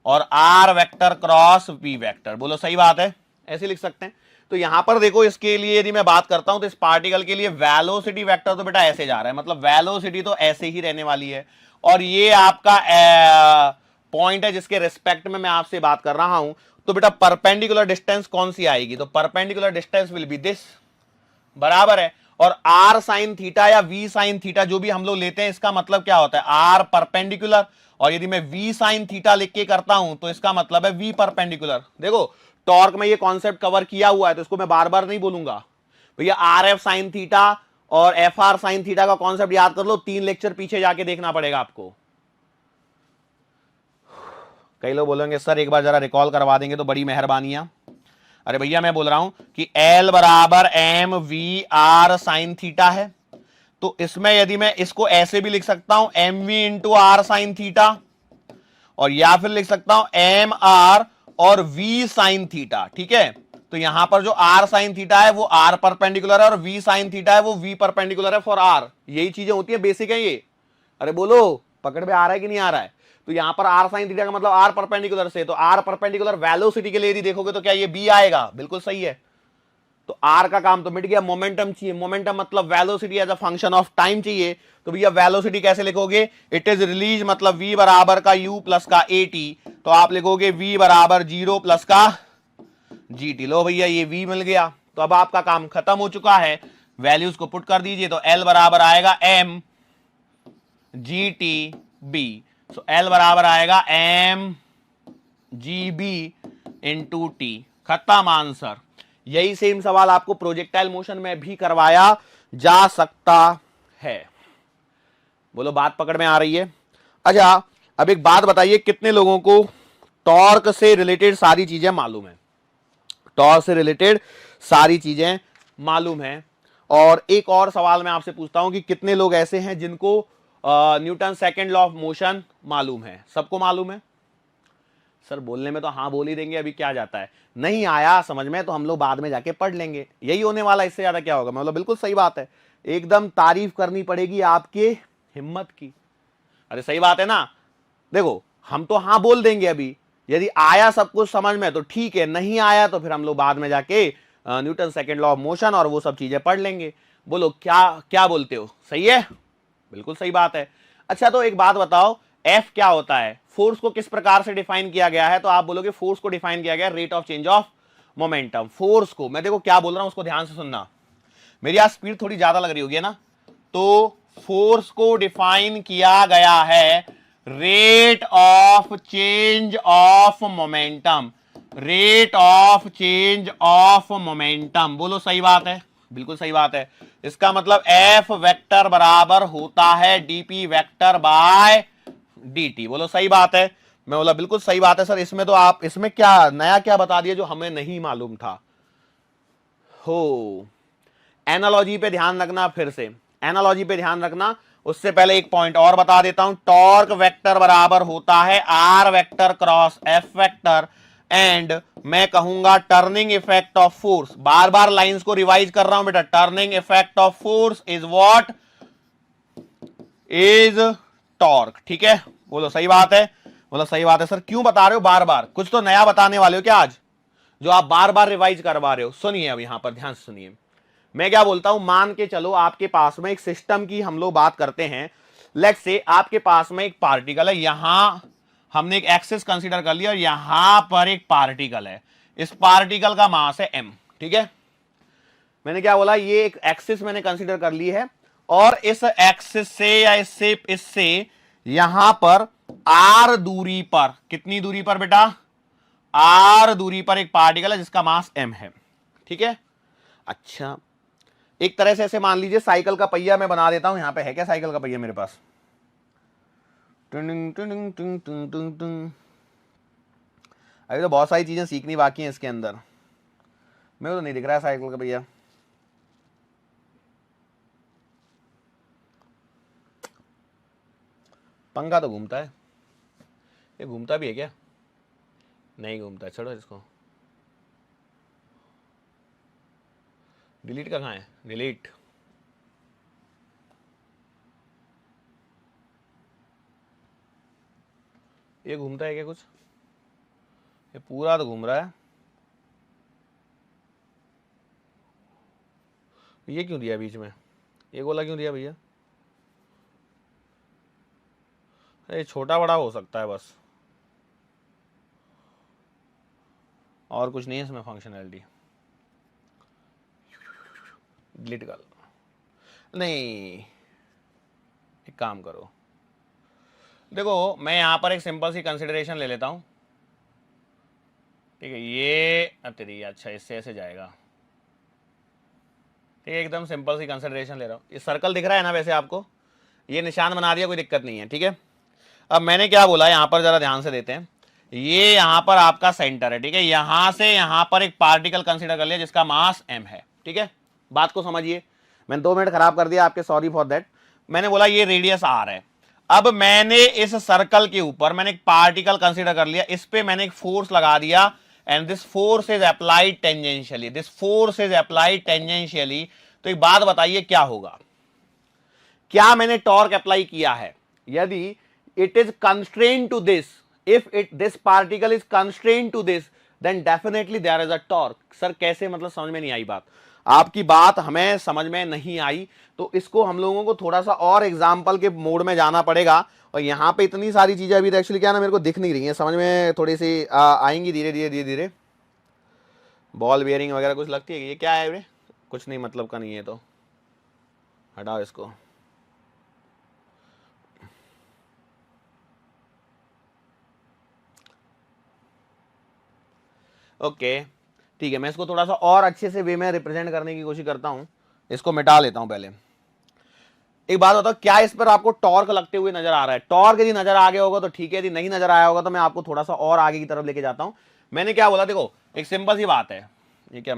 और R vector cross P vector, बोलो सही बात है, ऐसे लिख सकते हैं। तो यहां पर देखो इसके लिए यदि मैं बात करता हूं तो इस पार्टिकल के लिए वेलोसिटी वेक्टर तो बेटा ऐसे जा रहा है, मतलब वेलोसिटी तो ऐसे ही रहने वाली है। और ये आपका पॉइंट है जिसके रिस्पेक्ट में मैं आपसे बात कर रहा हूं। तो बेटा परपेंडिकुलर डिस्टेंस कौन सी आएगी, तो perpendicular distance will be this, बराबर है। और आर साइन थीटा या वी साइन थीटा जो भी हम लोग लेते हैं, इसका मतलब क्या होता है, आर परपेंडिकुलर, और यदि मैं वी साइन थीटा लिख के करता हूं तो इसका मतलब है वी परपेंडिकुलर। देखो टॉर्क में ये कॉन्सेप्ट कवर किया हुआ है, तो इसको मैं बार बार नहीं बोलूंगा भैया। आर एफ साइन थीटा और एफ आर साइन थीटा का कॉन्सेप्ट याद कर लो, 3 लेक्चर पीछे जाके देखना पड़ेगा आपको। कई लोग बोलेंगे सर एक बार जरा रिकॉल करवा देंगे तो बड़ी मेहरबानियां। अरे भैया मैं बोल रहा हूं कि एल बराबर M V R sine theta है, तो इसमें यदि मैं इसको ऐसे भी लिख सकता हूं M V into R sine theta, और या फिर लिख सकता हूं एम आर और वी साइन थीटा, ठीक है। तो यहां पर जो आर साइन थीटा है वो आर परपेंडिकुलर है और वी साइन थीटा है वो वी परपेंडिकुलर है फॉर आर। यही चीजें होती है, बेसिक है ये। अरे बोलो पकड़ में आ रहा है कि नहीं आ रहा है? तो यहां पर आर साइन थीटा का मतलब आर परपेंडिकुलर से, तो आर परपेंडिकुलर वेलोसिटी के लिए यदि देखोगे तो क्या ये बी आएगा, बिल्कुल सही है। तो आर का काम तो मिट गया, मोमेंटम चाहिए, मोमेंटम मतलब velocity as a function of time चाहिए। तो भैया वेलोसिटी कैसे लिखोगे, इट इज रिलीज मतलब v बराबर का u प्लस का at, तो आप लिखोगे v बराबर 0 प्लस का gt। लो भैया ये v मिल गया। तो अब आपका काम खत्म हो चुका है, वैल्यूज को पुट कर दीजिए। तो L बराबर आएगा m G T B, so L बराबर आएगा m G B into T, खत्म आंसर। यही सेम सवाल आपको प्रोजेक्टाइल मोशन में भी करवाया जा सकता है। बोलो बात पकड़ में आ रही है? अच्छा अब एक बात बताइए, कितने लोगों को टॉर्क से रिलेटेड सारी चीजें मालूम है? टॉर्क से रिलेटेड सारी चीजें मालूम है। और एक और सवाल मैं आपसे पूछता हूं कि कितने लोग ऐसे हैं जिनको Newton second law of motion मालूम है? सबको मालूम है? सर बोलने में तो हाँ बोल ही देंगे, अभी क्या जाता है, नहीं आया समझ में तो हम लोग बाद में जाके पढ़ लेंगे, यही होने वाला, इससे ज्यादा क्या होगा। मतलब बिल्कुल सही बात है, एकदम तारीफ करनी पड़ेगी आपके हिम्मत की। अरे सही बात है ना, देखो हम तो हाँ बोल देंगे अभी, यदि आया सब कुछ समझ में तो ठीक है, नहीं आया तो फिर हम लोग बाद में जाके Newton second law of motion और वो सब चीजें पढ़ लेंगे। बोलो क्या क्या बोलते हो? सही है, बिल्कुल सही बात है। अच्छा तो एक बात बताओ, एफ क्या होता है? फोर्स को किस प्रकार से डिफाइन किया गया है? तो आप बोलोगे फोर्स को डिफाइन किया गया rate of change of momentum. Force को, मैं देखो क्या बोल रहा हूं उसको ध्यान से सुनना, मेरी आज स्पीड थोड़ी ज्यादा लग रही होगी ना। तो फोर्स को डिफाइन किया गया है rate of change of momentum, rate of change of momentum. बोलो सही बात है, बिल्कुल सही बात है। इसका मतलब एफ वेक्टर बराबर होता है डीपी वेक्टर बाय dt। बोलो सही बात है? मैं बोला बिल्कुल सही बात है सर। इसमें तो आप इसमें क्या नया क्या बता दिया जो हमें नहीं मालूम था। हो एनालॉजी पे ध्यान रखना, फिर से एनालॉजी पे ध्यान रखना। उससे पहले एक पॉइंट और बता देता हूं, टॉर्क वेक्टर बराबर होता है R vector cross F vector and मैं कहूंगा टर्निंग इफेक्ट ऑफ फोर्स। बार बार लाइंस को रिवाइज कर रहा हूं बेटा, turning effect of force is what? Is torque. ठीक है, बोलो सही बात है? बोलो सही बात है सर। क्यों बता रहे हो बार बार? कुछ तो नया बताने वाले हो क्या आज जो आप बार बार रिवाइज करवा रहे हो? सुनिए अब यहां पर ध्यान से सुनिए, मैं क्या बोलता हूं। मान के चलो आपके पास में एक सिस्टम की हम लोग बात करते हैं, लेट्स से आपके पास में एक पार्टिकल है, यहां हमने एक एक्सिस कंसीडर कर लिया और यहां पर एक पार्टिकल है, इस पार्टिकल का मास है m। ठीक है, मैंने क्या बोला, ये एक एक्सिस मैंने कंसीडर कर ली है और इस एक्सिस से या इससे यहां पर r दूरी पर, कितनी दूरी पर बेटा? r दूरी पर एक पार्टिकल है जिसका मास m है। ठीक है, अच्छा एक तरह से ऐसे मान लीजिए साइकिल का पहिया मैं बना देता हूं। यहां पे है क्या साइकिल का पहिया मेरे पास? अभी तो बहुत सारी चीजें सीखनी बाकी हैं इसके अंदर, मेरे को तो नहीं दिख रहा है साइकिल का पहिया। पंखा तो घूमता है, ये घूमता भी है क्या? नहीं घूमता, छोड़ो इसको। डिलीट कहाँ है? डिलीट, ये घूमता है क्या कुछ? ये पूरा तो घूम रहा है, ये क्यों दिया बीच में? ये गोला क्यों दिया भैया? ये छोटा बड़ा हो सकता है बस, और कुछ नहीं है इसमें फंक्शनैलिटी। डिलीट कर, नहीं एक काम करो, देखो मैं यहां पर एक सिंपल सी कंसिडरेशन ले लेता हूं। ठीक है, ये तेरी, अच्छा इससे ऐसे जाएगा। ठीक है, एकदम सिंपल सी कंसिडरेशन ले रहा हूं। ये सर्कल दिख रहा है ना वैसे आपको, ये निशान बना दिया, कोई दिक्कत नहीं है। ठीक है, अब मैंने क्या बोला यहां पर जरा ध्यान से देते हैं, ये यहां पर आपका सेंटर है। ठीक है, यहां से यहां पर एक पार्टिकल कंसीडर कर लिया जिसका मास m है। ठीक है, बात को समझिए, मैंने 2 मिनट खराब कर दिया आपके, सॉरी फॉर दैट। मैंने बोला ये रेडियस r है, अब मैंने इस सर्कल के ऊपर मैंने एक पार्टिकल कंसीडर कर लिया, इस पे मैंने एक फोर्स लगा दिया and this force is applied tangentially, this force is applied tangentially. तो एक बात बताइए क्या होगा? क्या मैंने टॉर्क अप्लाई किया है? यदि it is constrained to this, if it this particle is constrained to this, then definitely there is a torque. Sir कैसे, मतलब समझ में नहीं आई बात, आपकी बात हमें समझ में नहीं आई, तो इसको हम लोगों को थोड़ा सा और एग्जाम्पल के मोड में जाना पड़ेगा। और यहाँ पे इतनी सारी चीजें अभी एक्चुअली क्या ना मेरे को दिख नहीं रही हैं, समझ में थोड़ी सी आएंगी धीरे धीरे धीरे धीरे। बॉल बियरिंग वगैरह कुछ लगती है? ये क्या है रे? कुछ नहीं, मतलब का नहीं है तो हटाओ इसको। ओके ठीक है, मैं इसको थोड़ा सा और अच्छे से वे में रिप्रेजेंट करने की कोशिश करता हूं। इसको मिटा लेता हूं पहले। एक बात बताओ, क्या इस पर आपको टॉर्क लगते हुए नजर आ रहा है? टॉर्क यदि नजर आ गया होगा तो ठीक है, यदि नहीं नजर आया होगा तो मैं आपको थोड़ा सा और आगे की तरफ लेके जाता हूं। मैंने क्या बोला, देखो एक सिंपल सी बात है। ये क्या,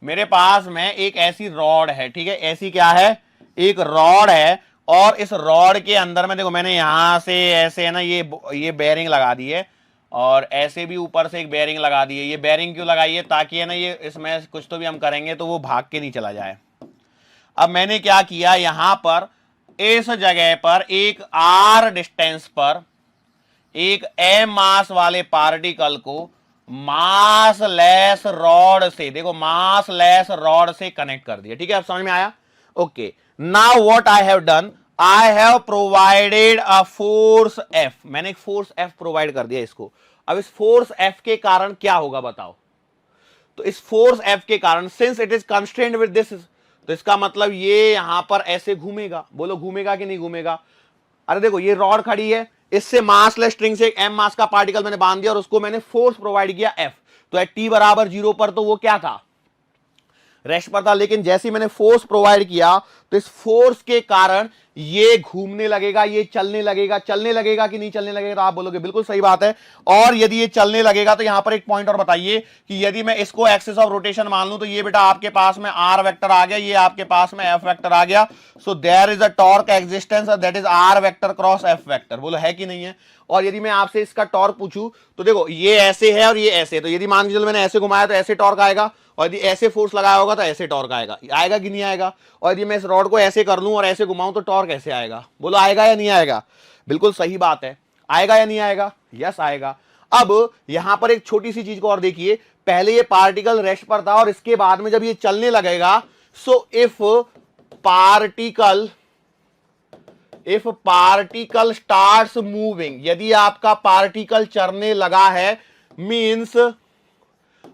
मेरे पास में एक ऐसी रॉड है, ठीक है, ऐसी क्या है, एक रॉड है, और इस रॉड के अंदर में देखो मैंने यहां से ऐसे है ना ये बेयरिंग लगा दी है, और ऐसे भी ऊपर से एक बेयरिंग लगा दी है। ये बेयरिंग क्यों लगाई है? ताकि है ना ये इसमें कुछ तो भी हम करेंगे तो वो भाग के नहीं चला जाए। अब मैंने क्या किया, यहां पर इस जगह पर एक आर डिस्टेंस पर एक एम मास वाले पार्टिकल को मास लेस रॉड से, देखो मास लेस रॉड से कनेक्ट कर दिया। ठीक है, अब समझ में आया? Okay, now what I have done, I have provided a force F. मैंने एक फोर्स एफ प्रोवाइड कर दिया इसको। अब इस फोर्स एफ के कारण क्या होगा बताओ? तो इस फोर्स एफ के कारण, since it is constrained with this, तो इसका मतलब ये यहां पर ऐसे घूमेगा। बोलो घूमेगा कि नहीं घूमेगा? अरे देखो ये रॉड खड़ी है, इससे मासलेस स्ट्रिंग से एक एम मास का पार्टिकल मैंने बांध दिया और उसको मैंने फोर्स प्रोवाइड किया एफ। तो एट टी बराबर 0 पर तो वो क्या था, रेस्ट पर था। लेकिन जैसे ही मैंने फोर्स प्रोवाइड किया तो इस फोर्स के कारण ये घूमने लगेगा, ये चलने लगेगा। चलने लगेगा कि नहीं चलने लगेगा? तो आप बोलोगे बिल्कुल सही बात है। और यदि ये चलने लगेगा तो यहां पर एक पॉइंट और बताइए कि यदि मैं इसको एक्सिस ऑफ रोटेशन मान लूं तो ये बेटा आपके पास में आर वेक्टर आ गया, ये आपके पास में एफ वेक्टर आ गया। So there is a torque existence, that is R vector cross F vector. बोलो है कि नहीं है? और यदि मैं आपसे इसका टॉर्क पूछूं तो देखो ये ऐसे है और ये ऐसे, तो यदि मान के चलो मैंने ऐसे घुमाया तो ऐसे टॉर्क आएगा, और यदि ऐसे फोर्स लगाया होगा तो ऐसे टॉर्क आएगा। आएगा कि नहीं आएगा? और यदि मैं इस रॉड को ऐसे कर लूं और ऐसे घुमाऊं तो टॉर्क ऐसे आएगा। बोलो आएगा या नहीं आएगा? बिल्कुल सही बात है, आएगा या नहीं आएगा? यस आएगा। अब यहां पर एक छोटी सी चीज को और देखिए, पहले ये पार्टिकल रेस्ट पर था और इसके बाद में जब ये चलने लगेगा, so if particle starts moving, यदि आपका पार्टिकल चलने लगा है, means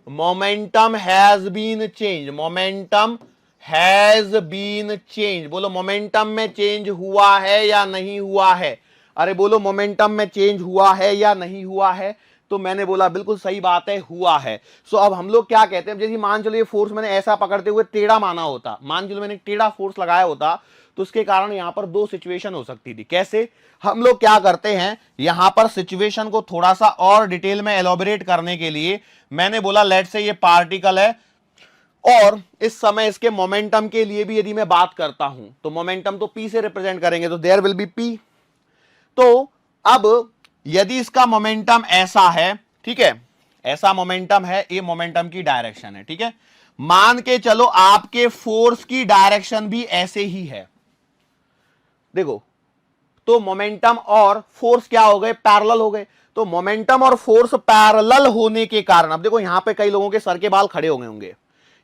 momentum has been change. Momentum has been change. बोलो मोमेंटम में चेंज हुआ है या नहीं हुआ है? अरे बोलो मोमेंटम में चेंज हुआ है या नहीं हुआ है? तो मैंने बोला बिल्कुल सही बात है, हुआ है। सो अब हम लोग क्या कहते हैं, जैसे मान चलो ये फोर्स मैंने ऐसा पकड़ते हुए टेढ़ा माना होता, मान चलो मैंने टेढ़ा फोर्स लगाया होता, तो उसके कारण यहां पर दो सिचुएशन हो सकती थी। कैसे? हम लोग क्या करते हैं, यहां पर सिचुएशन को थोड़ा सा और डिटेल में एलोबरेट करने के लिए मैंने बोला लेट से ये पार्टिकल है और इस समय इसके मोमेंटम के लिए भी यदि मैं बात करता हूं तो मोमेंटम तो पी से रिप्रेजेंट करेंगे, तो देयर विल बी पी। तो अब यदि इसका मोमेंटम ऐसा है, ठीक है, ऐसा मोमेंटम है, ये मोमेंटम की डायरेक्शन है, ठीक है, मान के चलो आपके फोर्स की डायरेक्शन भी ऐसे ही है। देखो तो मोमेंटम और फोर्स क्या हो गए, पैरेलल हो गए। तो मोमेंटम और फोर्स पैरेलल होने के कारण, अब देखो यहां पे कई लोगों के सर के बाल खड़े हो गए होंगे,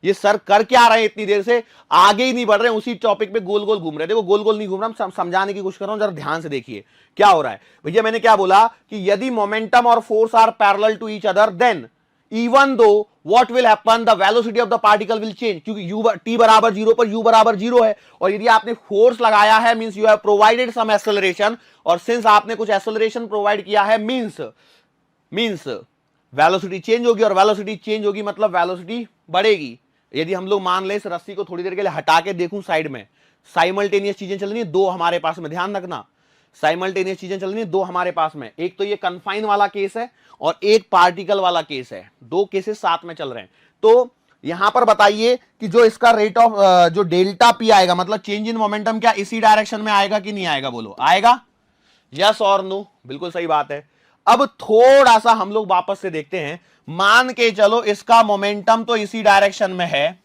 ये सर कर क्या रहे हैं इतनी देर से, आगे ही नहीं बढ़ रहे, उसी टॉपिक पे गोल गोल घूम रहे। देखो गोल गोल नहीं घूम रहा, हम समझाने की कोशिश कर रहा हूं, जरा ध्यान से देखिए क्या हो रहा है। भैया मैंने क्या बोला कि यदि मोमेंटम और force are parallel to each other, then even though what will happen, the velocity of the particle will change, क्योंकि u t बराबर 0 पर u बराबर 0 है, और यदि आपने फोर्स लगाया है means you have provided some acceleration, और सिंस आपने कुछ एक्सेलरेशन प्रोवाइड किया है मींस वेलोसिटी चेंज होगी, और वेलोसिटी चेंज होगी मतलब वेलोसिटी बढ़ेगी। यदि हम लोग मान ले इस रस्सी को थोड़ी देर के लिए हटा के देखूं साइड में, साइमल्टेनियस चीजें चल रही है दो हमारे पास में, ध्यान रखना साइमल्टेनियस चीजें चल रही है दो हमारे पास में, एक तो ये कन्फाइन वाला केस है और एक पार्टिकल वाला केस है, दो केसेस साथ में चल रहे हैं। तो यहां पर बताइए कि जो इसका रेट ऑफ जो डेल्टा पी आएगा, मतलब चेंज इन मोमेंटम, क्या इसी डायरेक्शन में आएगा कि नहीं आएगा? बोलो आएगा, यस और नो? बिल्कुल सही बात है। अब थोड़ा सा हम लोग वापस से देखते हैं, मान के चलो इसका मोमेंटम तो इसी डायरेक्शन में है,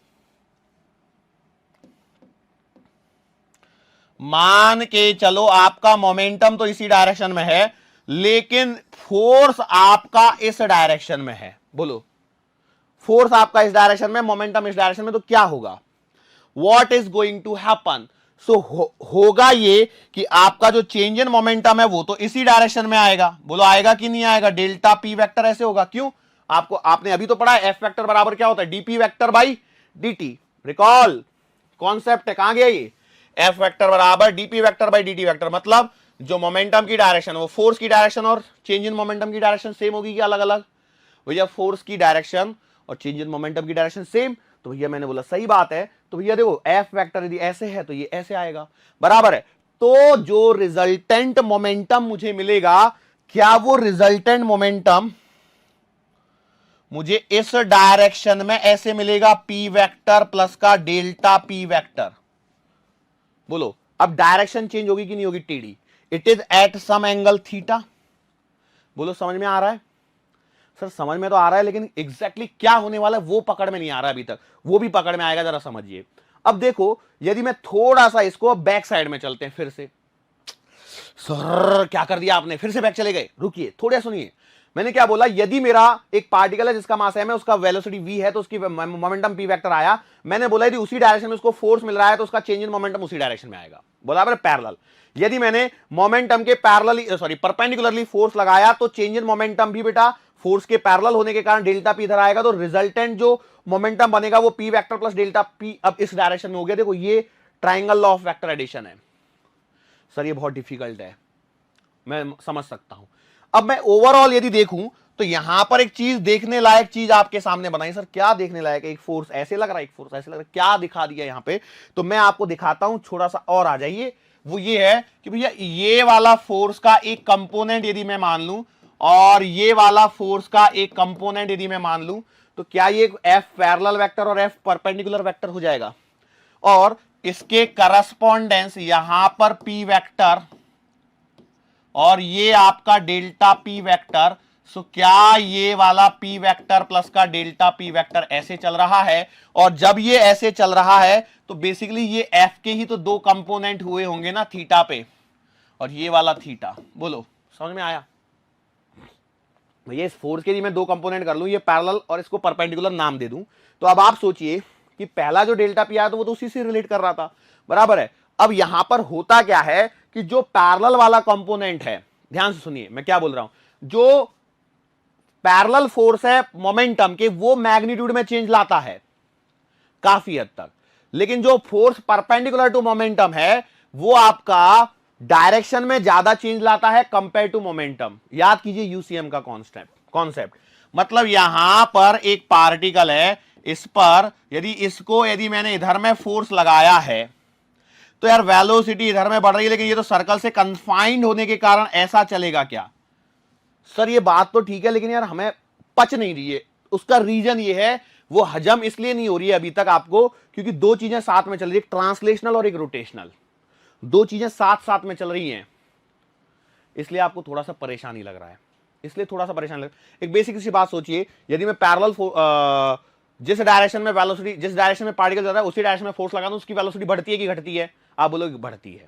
मान के चलो आपका मोमेंटम तो इसी डायरेक्शन में है, लेकिन फोर्स आपका इस डायरेक्शन में है। बोलो फोर्स आपका इस डायरेक्शन में, मोमेंटम इस डायरेक्शन में, तो क्या होगा? What is going to happen? So होगा ये कि आपका जो चेंज इन मोमेंटम है वो तो इसी डायरेक्शन में आएगा। बोलो आएगा कि नहीं आएगा? डेल्टा पी वेक्टर ऐसे होगा। क्यों? आपको आपने अभी तो पढ़ा है एफ वेक्टर बराबर क्या होता है, DP vector by DT. Recall concept है, कहां गया ये, एफ वेक्टर बराबर DP vector by DT vector. मतलब जो मोमेंटम की डायरेक्शन वो फोर्स की डायरेक्शन और चेंज इन मोमेंटम की डायरेक्शन सेम होगी क्या अलग अलग, भैया फोर्स की डायरेक्शन और चेंज इन मोमेंटम की डायरेक्शन सेम, तो भैया मैंने बोला सही बात है। तो भैया देखो एफ वेक्टर यदि ऐसे है तो ये ऐसे आएगा, बराबर है। तो जो रिजल्टेंट मोमेंटम मुझे मिलेगा, क्या वो रिजल्टेंट मोमेंटम मुझे इस डायरेक्शन में ऐसे मिलेगा, पी वेक्टर प्लस का डेल्टा पी वेक्टर। बोलो अब डायरेक्शन चेंज होगी कि नहीं होगी, TD, it is at some angle theta. बोलो समझ में आ रहा है, सर समझ में तो आ रहा है, लेकिन एग्जैक्टली क्या होने वाला है वो पकड़ में नहीं आ रहा अभी तक, वो भी पकड़ में आएगा, जरा समझिए। अब देखो यदि मैं थोड़ा सा इसको बैक साइड में चलते हैं फिर से, सर क्या कर दिया आपने, फिर से बैक चले गए, रुकिए थोड़ा सुनिए। मैंने क्या बोला, यदि मेरा एक पार्टिकल है जिसका मास m है, उसका वेलोसिटी v है, तो उसकी मोमेंटम p वेक्टर आया। मैंने बोला यदि उसी डायरेक्शन में उसको फोर्स मिल रहा है तो उसका चेंज इन मोमेंटम उसी डायरेक्शन में आएगा, बराबर पैरेलल। यदि मैंने मोमेंटम के पैरेलली सॉरी परपेंडिकुलरली फोर्स लगाया तो चेंज इन मोमेंटम भी बेटा फोर्स के पैरेलल होने के कारण डेल्टा p इधर आएगा, तो रिजल्टेंट जो मोमेंटम बनेगा वो p vector plus delta p अब इस डायरेक्शन में हो गया। देखो ये triangle law of vector addition है। सर ये बहुत डिफिकल्ट है, मैं समझ सकता हूं। अब मैं ओवरऑल यदि देखूं तो यहां पर एक चीज देखने लायक चीज आपके सामने बनाई। सर क्या देखने लायक है, एक फोर्स ऐसे लग रहा है, एक फोर्स ऐसे लग रहा है, क्या दिखा दिया यहां पे, तो मैं आपको दिखाता हूं, थोड़ा सा और आ जाइए। वो ये है कि भैया ये वाला फोर्स का एक कंपोनेंट यदि मैं मान लूं और ये वाला फोर्स का एक कंपोनेंट यदि मैं मान लूं, तो क्या ये एफ पैरेलल वेक्टर और एफ परपेंडिकुलर वेक्टर हो जाएगा, और इसके करस्पॉन्डेंस यहां पर पी वेक्टर और ये आपका डेल्टा पी वेक्टर। सो क्या ये वाला पी वेक्टर प्लस का डेल्टा पी वेक्टर ऐसे चल रहा है, और जब ये ऐसे चल रहा है तो बेसिकली ये एफ के ही तो दो कंपोनेंट हुए होंगे ना थीटा पे, और ये वाला थीटा। बोलो समझ में आया भैया, इस फोर्स के लिए मैं दो कंपोनेंट कर लूं, ये पैरेलल और इसको परपेंडिकुलर नाम दे दूं, तो अब आप सोचिए कि पहला जो डेल्टा पी आया तो वो तो उसी से रिलेट कर रहा था, बराबर है। अब यहां पर होता क्या है कि जो पैरेलल वाला कंपोनेंट है, ध्यान से सुनिए मैं क्या बोल रहा हूं, जो पैरेलल फोर्स है मोमेंटम के वो मैग्नीट्यूड में चेंज लाता है काफी हद तक, लेकिन जो फोर्स परपेंडिकुलर टू मोमेंटम है वो आपका डायरेक्शन में ज्यादा चेंज लाता है कंपेयर टू मोमेंटम। याद कीजिए यूसीएम का कॉन्सेप्ट। मतलब यहां पर एक पार्टिकल है, इस पर यदि मैंने इधर में फोर्स लगाया है तो यार वेलोसिटी इधर में बढ़ रही है, लेकिन ये तो सर्कल से कंफाइंड होने के कारण ऐसा चलेगा क्या। सर ये बात तो ठीक है, लेकिन यार हमें पच नहीं रही है। उसका रीजन ये है, वो हजम इसलिए नहीं हो रही है अभी तक आपको, क्योंकि दो चीजें साथ में चल रही है, एक ट्रांसलेशनल और एक रोटेशनल, दो चीजें साथ साथ में चल रही हैं, इसलिए आपको थोड़ा सा परेशानी लग रहा है, एक बेसिक सी बात सोचिए, यदि मैं पैरेलल जिस डायरेक्शन में वेलोसिटी, जिस डायरेक्शन में पार्टिकल जा रहा है उसी डायरेक्शन में फोर्स लगा दूं, उसकी वेलोसिटी बढ़ती है कि घटती है, आप बोलोगे बढ़ती है।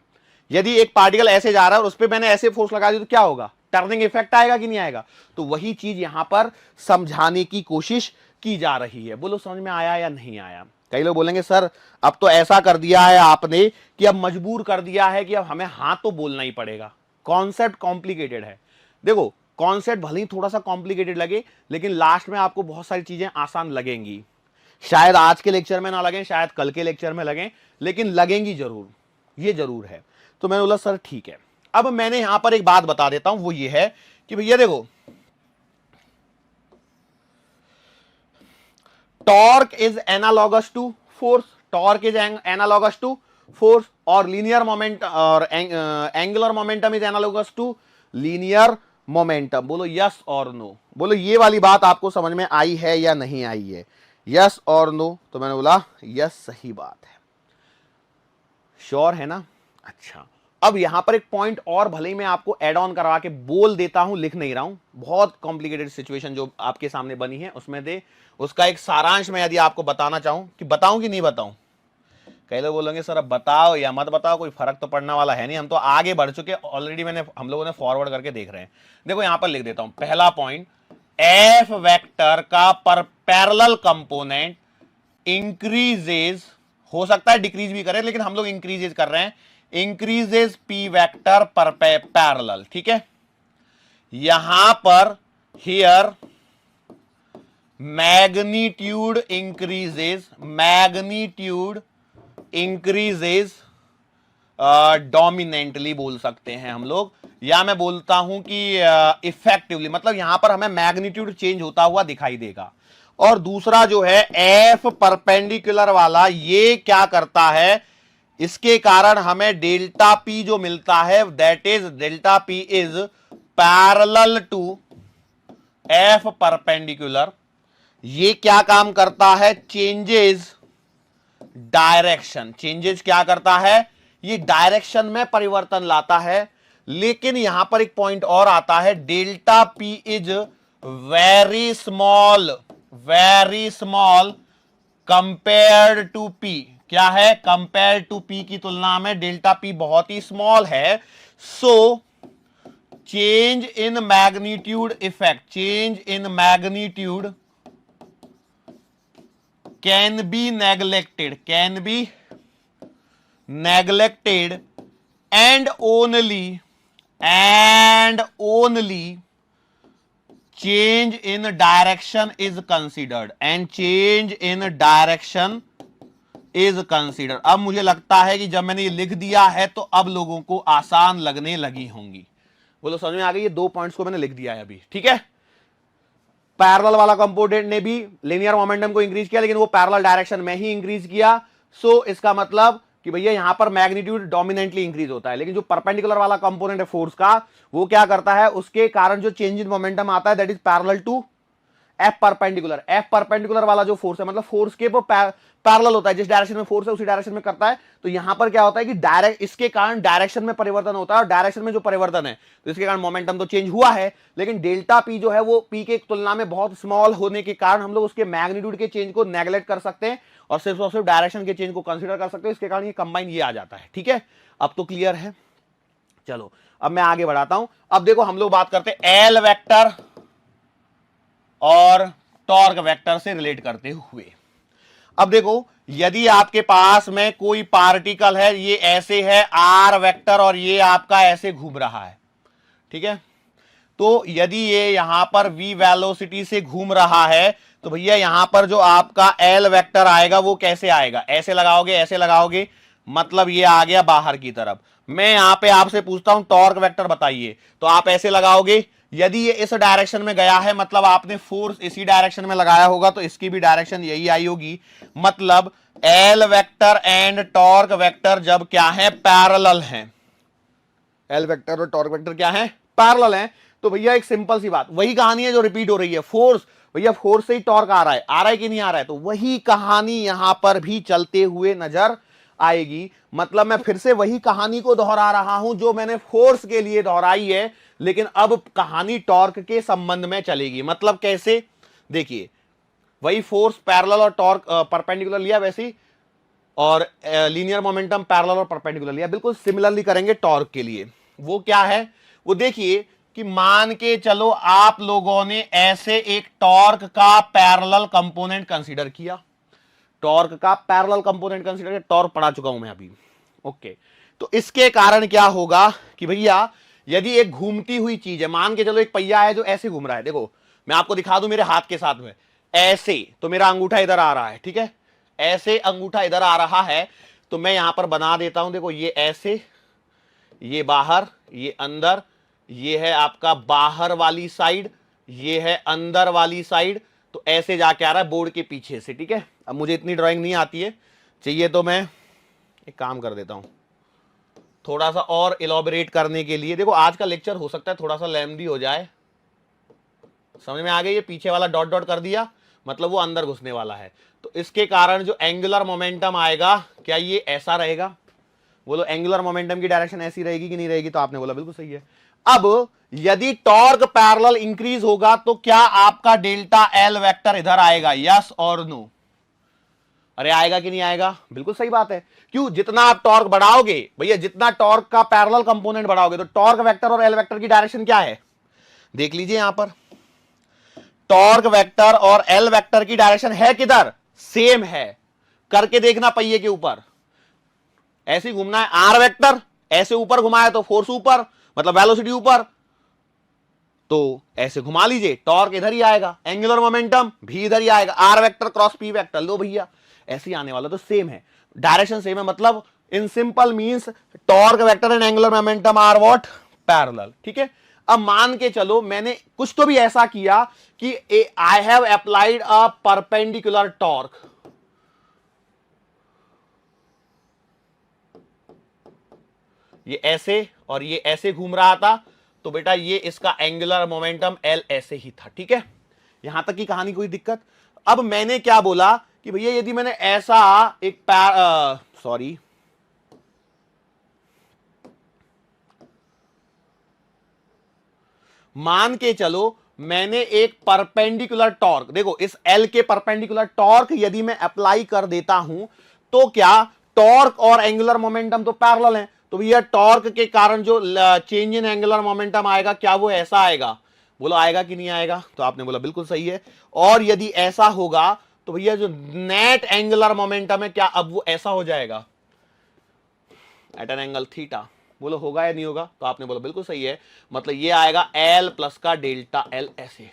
यदि एक पार्टिकल ऐसे जा रहा है और उस पर मैंने ऐसे फोर्स लगा दी तो क्या होगा, टर्निंग इफेक्ट आएगा कि नहीं आएगा। तो वही चीज यहां पर समझाने की कोशिश की जा रही है। बोलो समझ में आया या नहीं आया। कई लोग बोलेंगे सर अब तो ऐसा कर दिया है आपने कि अब मजबूर कर दिया है कि अब हमें हाँ तो बोलना ही पड़ेगा, कॉन्सेप्ट कॉम्प्लिकेटेड है। देखो कॉन्सेप्ट भले ही थोड़ा सा कॉम्प्लिकेटेड लगे, लेकिन लास्ट में आपको बहुत सारी चीजें आसान लगेंगी। शायद आज के लेक्चर में ना लगें, शायद कल के लेक्चर में लगें, लेकिन लगेंगी जरूर, ये जरूर है। तो मैंने बोला सर ठीक है। अब मैंने यहां पर एक बात बता देता हूं, वो ये है कि भैया देखो torque is analogous to force, torque is analogous to force, और लीनियर मोमेंट और angular momentum is analogous to linear momentum. बोलो यस और नो। बोलो ये वाली बात आपको समझ में आई है या नहीं आई है, यस और नो। तो मैंने बोला यस सही बात है, श्योर है ना। अच्छा अब यहां पर एक पॉइंट और भले ही मैं आपको एड ऑन करवा के बोल देता हूं, लिख नहीं रहा हूं, बहुत कॉम्प्लिकेटेड सिचुएशन जो आपके सामने बनी है उसमें दे उसका एक सारांश मैं यदि आपको बताना चाहूं, कि बताऊं कि नहीं बताऊं। कई लोग बोलेंगे सर अब बताओ या मत बताओ, कोई फर्क तो पड़ने वाला है नहीं, हम तो आगे बढ़ चुके ऑलरेडी, हम लोगों ने फॉरवर्ड करके देख रहे हैं। देखो यहां पर लिख देता हूं पहला पॉइंट, एफ वेक्टर का पर पैरेलल कंपोनेंट इंक्रीजेज, हो सकता है डिक्रीज भी करे, लेकिन हम लोग इंक्रीजेज कर रहे हैं, इंक्रीजेज पी वेक्टर पर पैरेलल। ठीक है, यहां पर हियर मैग्नीट्यूड इंक्रीजेज डोमिनेंटली बोल सकते हैं हम लोग, या मैं बोलता हूं कि इफेक्टिवली, मतलब यहां पर हमें मैग्नीट्यूड चेंज होता हुआ दिखाई देगा। और दूसरा जो है एफ परपेंडिकुलर वाला, ये क्या करता है, इसके कारण हमें डेल्टा पी जो मिलता है, that is delta P is parallel to F perpendicular. ये क्या काम करता है, चेंजेस डायरेक्शन। चेंजेस क्या करता है, ये डायरेक्शन में परिवर्तन लाता है। लेकिन यहां पर एक पॉइंट और आता है, delta P is very small compared to P. क्या है, कंपेयर टू पी की तुलना में डेल्टा पी बहुत ही स्मॉल है। So change in magnitude effect, change in magnitude can be neglected and only change in direction is considered, अब मुझे लगता है कि जब मैंने ये लिख दिया है तो अब लोगों को आसान लगने लगी होंगी। बोलो समझ में आ गई, ये 2 पॉइंट्स को मैंने लिख दिया है अभी, ठीक है। पैरेलल वाला कंपोनेंट ने भी लीनियर मोमेंटम को इंक्रीज किया, लेकिन वो पैरेलल डायरेक्शन में ही इंक्रीज किया। सो इसका मतलब कि भैया यहां पर मैग्नीट्यूड डोमिनेंटली इंक्रीज होता है, लेकिन जो परपेंडिकुलर वाला कंपोनेंट है फोर्स का, वो क्या करता है, उसके कारण जो चेंज इन मोमेंटम आता है that is parallel to F perpendicular. F perpendicular वाला जो फोर्स है, मतलब फोर्स के पैरेलल होता है, जिस डायरेक्शन में फोर्स है उसी डायरेक्शन में करता है। तो यहां पर क्या होता है कि डायरेक्ट इसके कारण डायरेक्शन में परिवर्तन होता है, और डायरेक्शन में जो परिवर्तन है तो इसके कारण मोमेंटम तो चेंज हुआ है, लेकिन डेल्टा पी जो है वो पी के तुलना में बहुत स्मॉल होने के कारण हम लोग उसके मैग्नीट्यूड के चेंज को नेग्लेक्ट कर सकते हैं और सिर्फ डायरेक्शन के चेंज को कंसीडर कर सकते हैं। इसके कारण ये कंबाइन ये आ जाता है, ठीक है। अब तो क्लियर है। चलो अब मैं आगे बढ़ाता हूं। अब देखो हम लोग बात करते हैं एल वेक्टर और टॉर्क वेक्टर से रिलेट करते हुए। अब देखो यदि आपके पास में कोई पार्टिकल है, ये ऐसे है आर वेक्टर और ये आपका ऐसे घूम रहा है, ठीक है। तो यदि ये यहां पर v वेलोसिटी से घूम रहा है तो भैया यहां पर जो आपका एल वेक्टर आएगा वो कैसे आएगा, ऐसे लगाओगे, मतलब ये आ गया बाहर की तरफ। मैं यहां पे आपसे पूछता हूं टॉर्क वेक्टर बताइए, तो आप ऐसे लगाओगे। यदि ये इस डायरेक्शन में गया है मतलब आपने फोर्स इसी डायरेक्शन में लगाया होगा, तो इसकी भी डायरेक्शन यही आई होगी। मतलब L vector and torque vector जब क्या है, पैरेलल हैं, एल वेक्टर और टॉर्क वेक्टर क्या है, पैरेलल हैं, तो भैया एक सिंपल सी बात, वही कहानी है जो रिपीट हो रही है। फोर्स, भैया फोर्स से ही टॉर्क आ रहा है कि नहीं आ रहा है, तो वही कहानी यहां पर भी चलते हुए नजर आएगी। मतलब मैं फिर से वही कहानी को दोहरा रहा हूं जो मैंने फोर्स के लिए दोहराई है, लेकिन अब कहानी टॉर्क के संबंध में चलेगी। मतलब कैसे, देखिए वही फोर्स पैरेलल और टॉर्क परपेंडिकुलर लिया वैसे, और लीनियर मोमेंटम पैरेलल और परपेंडिकुलर लिया, बिल्कुल सिमिलरली करेंगे टॉर्क के लिए। वो क्या है, वो देखिए कि मान के चलो आप लोगों ने ऐसे एक टॉर्क का पैरेलल कंपोनेंट कंसीडर किया, टॉर्क का पैरेलल कंपोनेंट कंसीडर किया, टॉर्क पढ़ा चुका हूं मैं अभी, ओके। तो इसके कारण क्या होगा कि भैया यदि एक घूमती हुई चीज है, मान के चलो एक पहिया है जो ऐसे घूम रहा है, देखो मैं आपको दिखा दूं मेरे हाथ के साथ में, ऐसे, तो मेरा अंगूठा इधर आ रहा है, ठीक है, ऐसे अंगूठा इधर आ रहा है, तो मैं यहां पर बना देता हूं, देखो ये ऐसे, ये बाहर, ये अंदर, ये है आपका बाहर वाली साइड, ये है अंदर वाली साइड, तो ऐसे जाके आ रहा है बोर्ड के पीछे से, ठीक है। अब मुझे इतनी ड्राइंग नहीं आती है, चाहिए तो मैं एक काम कर देता हूं, थोड़ा सा और इलॉबरेट करने के लिए। देखो आज का लेक्चर हो सकता है थोड़ा सा लेंथी हो जाए, समझ में आ गई, ये पीछे वाला डॉट डॉट कर दिया मतलब वो अंदर घुसने वाला है, तो इसके कारण जो एंगुलर मोमेंटम आएगा, क्या ये ऐसा रहेगा, बोलो एंगुलर मोमेंटम की डायरेक्शन ऐसी रहेगी कि नहीं रहेगी, तो आपने बोला बिल्कुल सही है। अब यदि टॉर्क पैरेलल इंक्रीज होगा तो क्या आपका डेल्टा एल वेक्टर इधर आएगा, यस और नो, अरे आएगा कि नहीं आएगा, बिल्कुल सही बात है। क्यों, जितना आप टॉर्क बढ़ाओगे भैया, जितना टॉर्क का पैरेलल कंपोनेंट बढ़ाओगे, तो टॉर्क वेक्टर और एल वेक्टर की डायरेक्शन क्या है, देख लीजिए यहां पर, टॉर्क वेक्टर और एल वेक्टर की डायरेक्शन है किधर, सेम है, करके देखना पहिए के ऊपर, ऐसे घूमना है, आर वेक्टर ऐसे ऊपर घुमाया तो फोर्स ऊपर, मतलब वेलोसिटी ऊपर, तो ऐसे घुमा लीजिए, टॉर्क इधर ही आएगा, एंगुलर मोमेंटम भी इधर ही आएगा, R vector cross P vector, लो भैया ऐसे ही आने वाला, तो सेम है, डायरेक्शन सेम है, मतलब in simple means torque vector and angular momentum are what, parallel. ठीक है, अब मान के चलो मैंने कुछ तो भी ऐसा किया कि I have applied a perpendicular torque, ये ऐसे और ये ऐसे घूम रहा था, तो बेटा ये इसका एंगुलर मोमेंटम एल ऐसे ही था। ठीक है, यहां तक की कहानी, कोई दिक्कत? अब मैंने क्या बोला कि भैया यदि मैंने ऐसा एक सॉरी मान के चलो मैंने एक परपेंडिकुलर टॉर्क, देखो इस एल के परपेंडिकुलर टॉर्क यदि मैं अप्लाई कर देता हूं, तो क्या टॉर्क और एंगुलर मोमेंटम तो पैरेलल हैं, तो भैया टॉर्क के कारण जो चेंज इन एंगुलर मोमेंटम आएगा, क्या वो ऐसा आएगा? बोलो आएगा कि नहीं आएगा? तो आपने बोला बिल्कुल सही है। और यदि ऐसा होगा तो भैया जो नेट एंगुलर मोमेंटम है, क्या अब वो ऐसा हो जाएगा एट एन एंगल थीटा? बोलो होगा या नहीं होगा? तो आपने बोला बिल्कुल सही है, मतलब ये आएगा एल प्लस का डेल्टा एल, ऐसे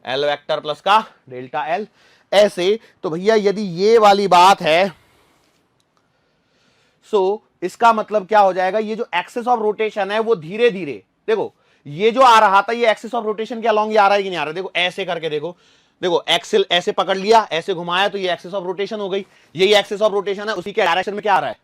एल वेक्टर प्लस का डेल्टा एल ऐसे। तो भैया यदि ये वाली बात है, सो इसका मतलब क्या हो जाएगा, ये जो एक्सिस ऑफ रोटेशन है वो धीरे धीरे, देखो ये जो आ रहा था, ये एक्सिस ऑफ रोटेशन के अलॉन्ग ये आ रहा है कि नहीं आ रहा? देखो ऐसे करके देखो, देखो एक्सिल ऐसे पकड़ लिया, ऐसे घुमाया, तो ये एक्सिस ऑफ रोटेशन हो गई, यही एक्सिस ऑफ रोटेशन है, उसी के डायरेक्शन में क्या आ रहा है?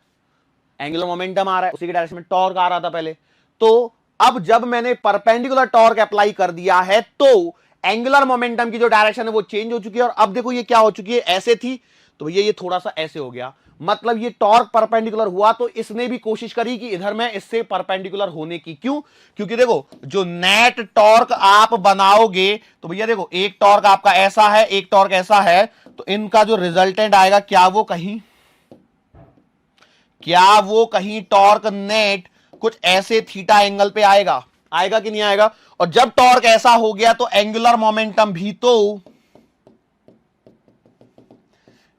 एंगुलर मोमेंटम आ रहा है, उसी के डायरेक्शन में टॉर्क आ रहा था पहले। तो अब जब मैंने परपेंडिकुलर टॉर्क अप्लाई कर दिया है, तो एंगुलर मोमेंटम की जो डायरेक्शन है वो चेंज हो चुकी है, और अब देखो ये क्या हो चुकी है, ऐसे थी तो भैया ये थोड़ा सा ऐसे हो गया, मतलब ये टॉर्क परपेंडिकुलर हुआ, तो इसने भी कोशिश करी कि इधर में इससे परपेंडिकुलर होने की। क्यों? क्योंकि देखो जो नेट टॉर्क आप बनाओगे, तो भैया देखो एक टॉर्क आपका ऐसा है, एक टॉर्क ऐसा है, तो इनका जो रिजल्टेंट आएगा, क्या वो कहीं टॉर्क नेट कुछ ऐसे थीटा एंगल पे आएगा? आएगा कि नहीं आएगा? और जब टॉर्क ऐसा हो गया तो एंगुलर मोमेंटम भी तो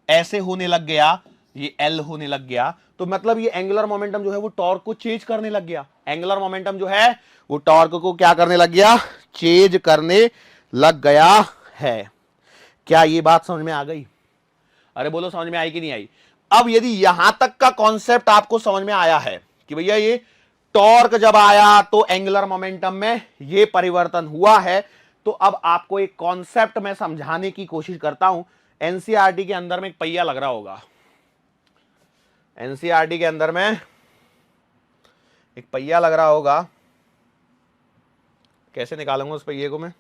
ऐसे होने लग गया, ये एल होने लग गया, तो मतलब ये एंगुलर मोमेंटम जो है वो टॉर्क को चेंज करने लग गया, एंगुलर मोमेंटम जो है वो टॉर्क को क्या करने लग गया? चेंज करने लग गया है। क्या ये बात समझ में आ गई? अरे बोलो समझ में आई कि नहीं आई? अब यदि यहां तक का कॉन्सेप्ट आपको समझ में आया है कि भैया ये टॉर्क जब आया तो एंगुलर मोमेंटम में ये परिवर्तन हुआ है, तो अब आपको एक कॉन्सेप्ट मैं समझाने की कोशिश करता हूं। एनसीईआरटी के अंदर में एक पहिया लग रहा होगा, एनसीईआरटी के अंदर में एक पहिया लग रहा होगा, कैसे निकालूंगा उस पहिए को मैं?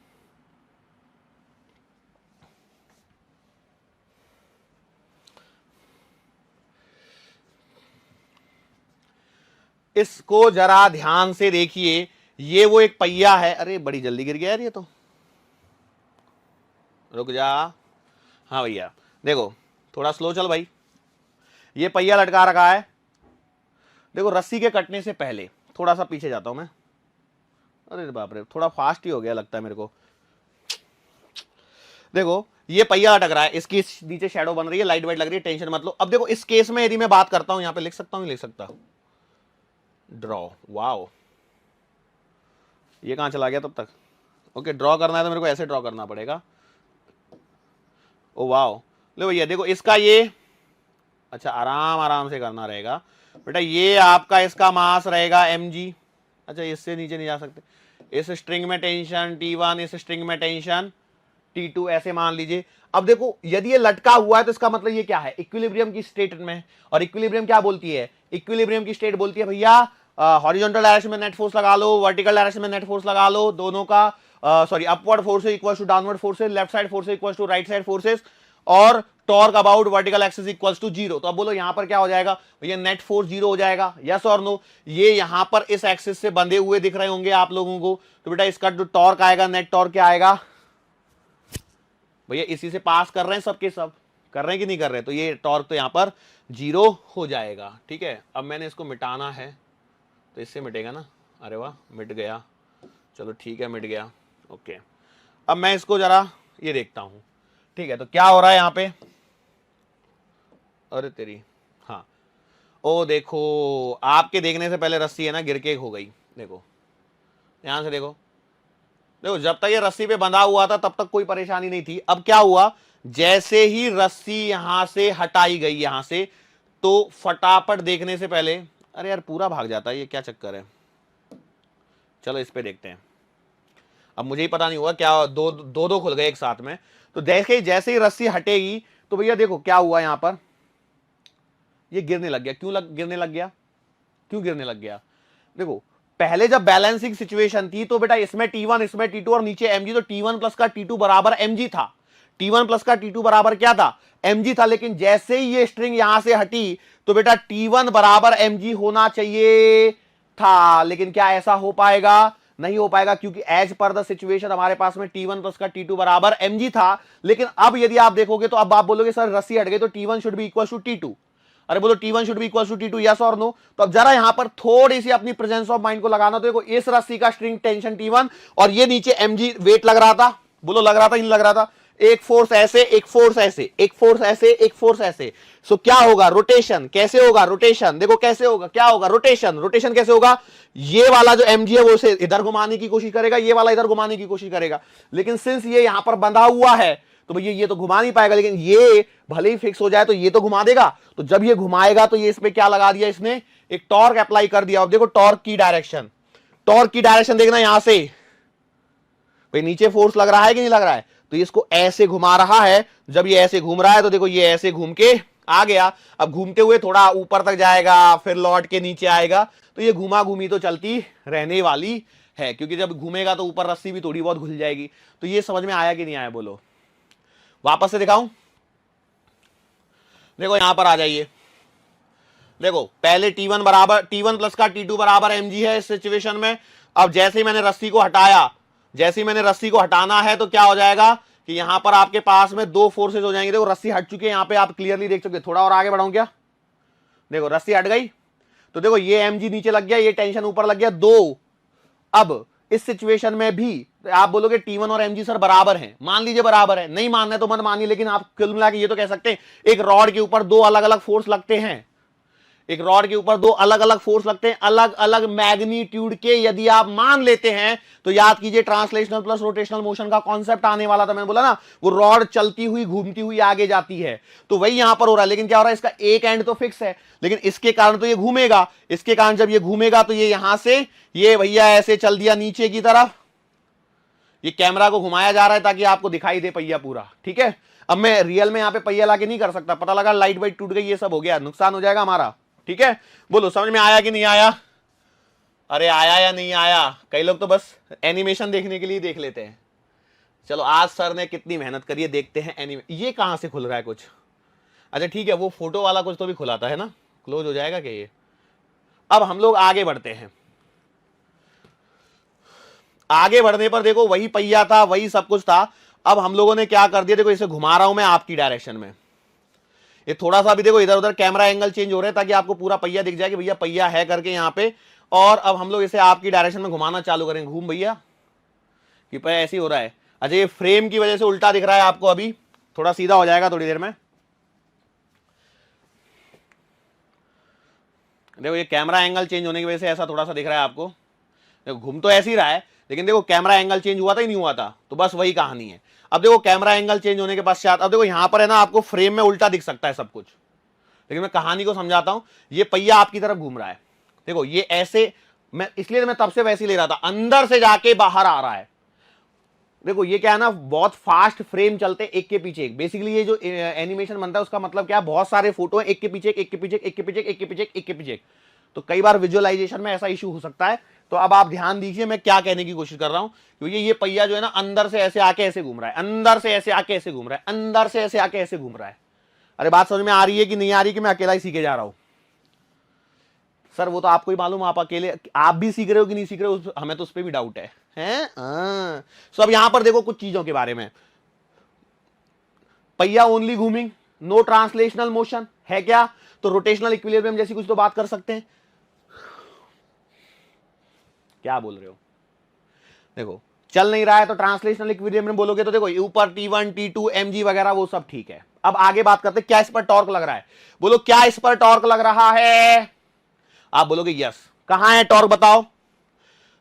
इसको जरा ध्यान से देखिए, ये वो एक पहिया है, अरे बड़ी जल्दी गिर गया यार ये तो, रुक जा। हाँ भैया देखो, थोड़ा स्लो चल भाई, ये पहिया लटका रखा है, देखो रस्सी के कटने से पहले थोड़ा सा पीछे जाता हूं मैं, अरे बाप रे थोड़ा फास्ट ही हो गया लगता है मेरे को। देखो ये पहिया लटक रहा है, इसकी नीचे शैडो बन रही है, लाइट वाइट लग रही है, टेंशन मत लो। अब देखो इस केस में यदि मैं बात करता हूं, यहां पे लिख सकता हूं, लिख सकता ड्रॉ, वाओ ये कहां चला गया तब तक? ओके ड्रॉ करना है तो मेरे को ऐसे ड्रॉ करना पड़ेगा, ओ वाओ। लो भैया देखो इसका ये, अच्छा आराम आराम से करना रहेगा बेटा, ये आपका इसका मास रहेगा mg, अच्छा इससे नीचे नहीं जा सकते, इस स्ट्रिंग में टेंशन T1, इस स्ट्रिंग में टेंशन T2, ऐसे मान लीजिए। अब देखो यदि ये लटका हुआ है तो इसका मतलब ये क्या है? इक्विलिब्रियम की स्टेट में, और इक्विलिब्रियम क्या बोलती है? इक्विलिब्रियम की स्टेट बोलती है भैया हॉरिजॉन्टल डायरेक्शन में नेट फोर्स लगा लो, वर्टिकल डायरेक्शन में नेट फोर्स लगा लो, दोनों का sorry upward forces equal to downward forces, left side forces equal to right side forces, और torque about vertical axis equals to zero. तो अब बोलो यहां पर क्या हो जाएगा भैया? नेट फोर्स जीरो हो जाएगा, यस और नो? ये यहां पर इस एक्सिस से बंधे हुए दिख रहे होंगे आप लोगों को, तो बेटा इसका जो टॉर्क आएगा, नेट टॉर्क क्या आएगा भैया? इसी से पास कर रहे हैं, सबके सब कर रहे हैं कि नहीं कर रहे? तो ये टॉर्क तो यहां पर जीरो हो जाएगा। ठीक है, अब मैंने इसको मिटाना है तो इससे मिटेगा ना, अरे वाह मिट गया, चलो ठीक है मिट गया, ओके। अब मैं इसको जरा ये देखता हूं, ठीक है, तो क्या हो रहा है यहां पे? अरे तेरी, हाँ ओ देखो, आपके देखने से पहले रस्सी है ना गिर के हो गई, देखो ध्यान से देखो, देखो जब तक ये रस्सी पे बंधा हुआ था तब तक कोई परेशानी नहीं थी। अब क्या हुआ, जैसे ही रस्सी यहां से हटाई गई यहां से, तो फटाफट देखने से पहले, अरे यार पूरा भाग जाता है, ये क्या चक्कर है। चलो इस पे देखते हैं। अब मुझे ही पता नहीं हुआ क्या, दो दो दो खुल गए एक साथ में। तो देखे जैसे ही रस्सी हटेगी तो भैया देखो क्या हुआ, यहां पर ये गिरने लग गया। गिरने लग गया, क्यों गिरने लग गया? देखो पहले जब बैलेंसिंग सिचुएशन थी तो बेटा इसमें T1 इसमें T2 और नीचे mg, तो T1 प्लस का T2 बराबर mg था। T1 प्लस का T2 बराबर क्या था? mg था। लेकिन जैसे ही ये स्ट्रिंग यहां से हटी तो बेटा T1 बराबर mg होना चाहिए था। लेकिन क्या ऐसा हो पाएगा? नहीं हो पाएगा, क्योंकि एज पर द सिचुएशन हमारे पास में T1 प्लस का T2 बराबर mg था। लेकिन अब यदि आप देखोगे तो अब आप बोलोगे सर रस्सी हट गई तो T1 should be equal to T2। अरे बोलो T1 should be equal to T2, yes और नो? तो अब जरा यहां पर थोड़ी सी अपनी प्रेजेंस ऑफ माइंड को लगाना। तो देखो इस रस्सी का स्ट्रिंग टेंशन T1 और ये नीचे mg वेट लग रहा था। बोलो लग रहा था, नहीं लग रहा था? एक फोर्स ऐसे, एक फोर्स ऐसे, एक फोर्स ऐसे, एक फोर्स ऐसे। सो क्या होगा? रोटेशन। कैसे होगा रोटेशन? देखो कैसे होगा, क्या होगा रोटेशन? रोटेशन कैसे होगा? ये वाला जो mg है वो इसे इधर घुमाने की कोशिश करेगा, ये वाला इधर घुमाने की कोशिश करेगा। लेकिन सिंस ये यहां पर बंधा हुआ है तो भैया ये तो घुमा नहीं पाएगा। लेकिन ये भले ही फिक्स हो जाए तो ये तो घुमा देगा। तो जब ये घुमाएगा तो ये इस पे क्या लगा दिया इसने? एक टॉर्क अप्लाई कर दिया। अब देखो टॉर्क की डायरेक्शन, टॉर्क की डायरेक्शन देखना यहां से, भाई नीचे फोर्स लग रहा है कि नहीं लग रहा है? तो इसको ऐसे घुमा रहा है। जब ये ऐसे घूम रहा है तो देखो ये ऐसे घूम के आ गया। अब घूमते हुए थोड़ा ऊपर तक जाएगा, फिर लौट के नीचे आएगा। तो ये घुमा घूमी तो चलती रहने वाली है, क्योंकि जब घूमेगा तो ऊपर रस्सी भी थोड़ी बहुत घुल जाएगी। तो ये समझ में आया कि नहीं आया बोलो? वापस से दिखाऊं? देखो यहां पर आ जाइए। देखो पहले T1 प्लस का T2 बराबर mg है इस सिचुएशन में। अब जैसे ही मैंने रस्सी को हटाया, जैसे ही मैंने रस्सी को हटाना है तो क्या हो जाएगा कि यहां पर आपके पास में दो फोर्सेज हो जाएंगे। देखो रस्सी हट चुकी है, यहां पे आप क्लियरली देख सकते। थोड़ा और आगे बढ़ाऊं क्या? देखो रस्सी हट गई तो देखो ये mg नीचे लग गया, ये टेंशन ऊपर लग गया, दो। अब इस सिचुएशन में भी आप बोलोगे T1 और mg सर बराबर हैं। मान लीजिए बराबर है, नहीं मानना है तो मत मानिए। लेकिन आप कुल मिला के ये तो कह सकते हैं एक रॉड के ऊपर दो अलग अलग फोर्स लगते हैं। एक रॉड के ऊपर दो अलग अलग फोर्स लगते हैं, अलग अलग मैग्नीट्यूड के। यदि आप मान लेते हैं तो याद कीजिए ट्रांसलेशनल प्लस रोटेशनल मोशन का कॉन्सेप्ट आने वाला था। मैंने बोला ना वो रॉड चलती हुई घूमती हुई आगे जाती है, तो वही यहां पर हो रहा है। लेकिन क्या हो रहा है, इसका एक एंड तो फिक्स है, लेकिन इसके कारण तो ये घूमेगा। इसके कारण जब ये घूमेगा तो ये यहां से ये भैया ऐसे चल दिया नीचे की तरफ। ये कैमरा को घुमाया जा रहा है ताकि आपको दिखाई दे पहिया पूरा, ठीक है। अब मैं रियल में यहां पे पहिया लाके नहीं कर सकता, पता लगा लाइट वाइट टूट गई, ये सब हो गया, नुकसान हो जाएगा हमारा, ठीक है। बोलो समझ में आया कि नहीं आया? अरे आया या नहीं आया? कई लोग तो बस एनिमेशन देखने के लिए देख लेते हैं। चलो आज सर ने कितनी मेहनत करी है, देखते हैं ये कहां से खुल रहा है कुछ। अच्छा ठीक है, वो फोटो वाला कुछ तो भी खुलाता है ना, क्लोज हो जाएगा क्या ये? अब हम लोग आगे बढ़ते हैं। आगे बढ़ने पर देखो वही पहिया था, वही सब कुछ था। अब हम लोगों ने क्या कर दिया, देखो इसे घुमा रहा हूं मैं आपकी डायरेक्शन में। ये थोड़ा सा भी देखो इधर उधर कैमरा एंगल चेंज हो रहा है ताकि आपको पूरा पहिया दिख जाए कि भैया पहिया है करके यहां पे। और अब हम लोग इसे आपकी डायरेक्शन में घुमाना चालू करेंगे। घूम भैया, कि पहिया ऐसे ही हो रहा है। अच्छा ये फ्रेम की वजह से उल्टा दिख रहा है आपको, अभी थोड़ा सीधा हो जाएगा थोड़ी देर में। देखो ये कैमरा एंगल चेंज होने की वजह से ऐसा थोड़ा सा दिख रहा है आपको। देखो घूम तो ऐसे ही रहा है, लेकिन देखो कैमरा एंगल चेंज हुआ था ही नहीं हुआ था, तो बस वही कहानी है। अब देखो कैमरा एंगल चेंज होने के पश्चात अब देखो यहां पर है ना, आपको फ्रेम में उल्टा दिख सकता है सब कुछ, लेकिन मैं कहानी को समझाता हूं। ये पहिया आपकी तरफ घूम रहा है, देखो ये ऐसे, मैं इसलिए मैं तब से वैसे ही ले रहा था, अंदर से जाके बाहर आ रहा है। देखो ये क्या है ना, बहुत फास्ट फ्रेम चलते हैं एक के पीछे एक। बेसिकली ये जो एनिमेशन बनता है उसका मतलब क्या है, बहुत सारे फोटो हैं एक के पीछे एक के पीछे एक के पीछे एक के पीछे एक के पीछे। तो कई बार विजुअलाइजेशन में ऐसा इशू हो सकता है। तो अब आप ध्यान दीजिए मैं क्या कहने की कोशिश कर रहा हूं, क्योंकि ये पहिया जो है ना अंदर से ऐसे आके ऐसे घूम रहा है, अंदर से ऐसे आके ऐसे घूम रहा है, अंदर से ऐसे आके ऐसे घूम रहा है। अरे बात समझ में आ रही है कि नहीं आ रही, कि मैं अकेला ही सीखे जा रहा हूं? सर वो तो आपको ही मालूम, आप अकेले आप भी सीख रहे हो कि नहीं सीख रहे हो, हमें तो उस पर भी डाउट है। सो अब यहां पर देखो कुछ चीजों के बारे में। पहिया ओनली घूमिंग, नो ट्रांसलेशनल मोशन है क्या? तो रोटेशनल इक्विलिब्रियम जैसी कुछ तो बात कर सकते हैं। क्या बोल रहे हो? देखो चल नहीं रहा है तो ट्रांसलेशनल इक्विलिब्रियम में बोलोगे तो देखो ऊपर T1 T2 mg वगैरह वो सब ठीक है। अब आगे बात करते हैं क्या इस पर टॉर्क लग रहा है। बोलो क्या इस पर टॉर्क लग रहा है? आप बोलोगे यस। कहां है टॉर्क बताओ?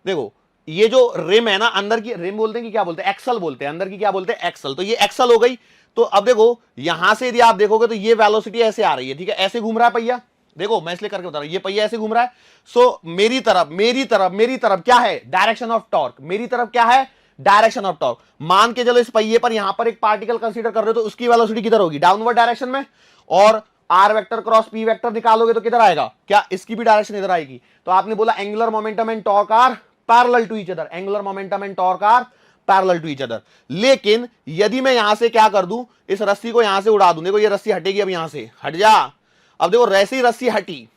देखो ये जो रिम है ना, अंदर की रिम बोलते हैं कि क्या बोलते हैं, एक्सल बोलते हैं, अंदर की क्या बोलते हैं, एक्सल। तो ये एक्सल हो गई। तो अब देखो यहां से यदि आप देखोगे तो ये वेलोसिटी ऐसे आ रही है, ठीक है, ऐसे घूम रहा है पहिया। देखो मैं इसलिए करके बता रहा हूं, ये पहिया ऐसे घूम रहा है। सो मेरी तरफ क्या है, डायरेक्शन ऑफ टॉर्क। मेरी तरफ क्या है, डायरेक्शन ऑफ टॉर्क। मान के चलो इस पहिए पर यहां पर एक पार्टिकल कंसीडर कर रहे हो, तो उसकी वेलोसिटी किधर होगी, डाउनवर्ड डायरेक्शन में। और R vector cross P vector निकालोगे तो किधर आएगा, क्या इसकी भी डायरेक्शन इधर आएगी। तो आपने बोला angular momentum and torque are parallel to each other, angular momentum and torque are parallel to each other. लेकिन यदि मैं यहां से क्या कर दूं, इस रस्सी को यहां से उड़ा दूं, देखो ये रस्सी हटेगी, अब यहां से हट जा। अब देखो वैसे ही रस्सी हटी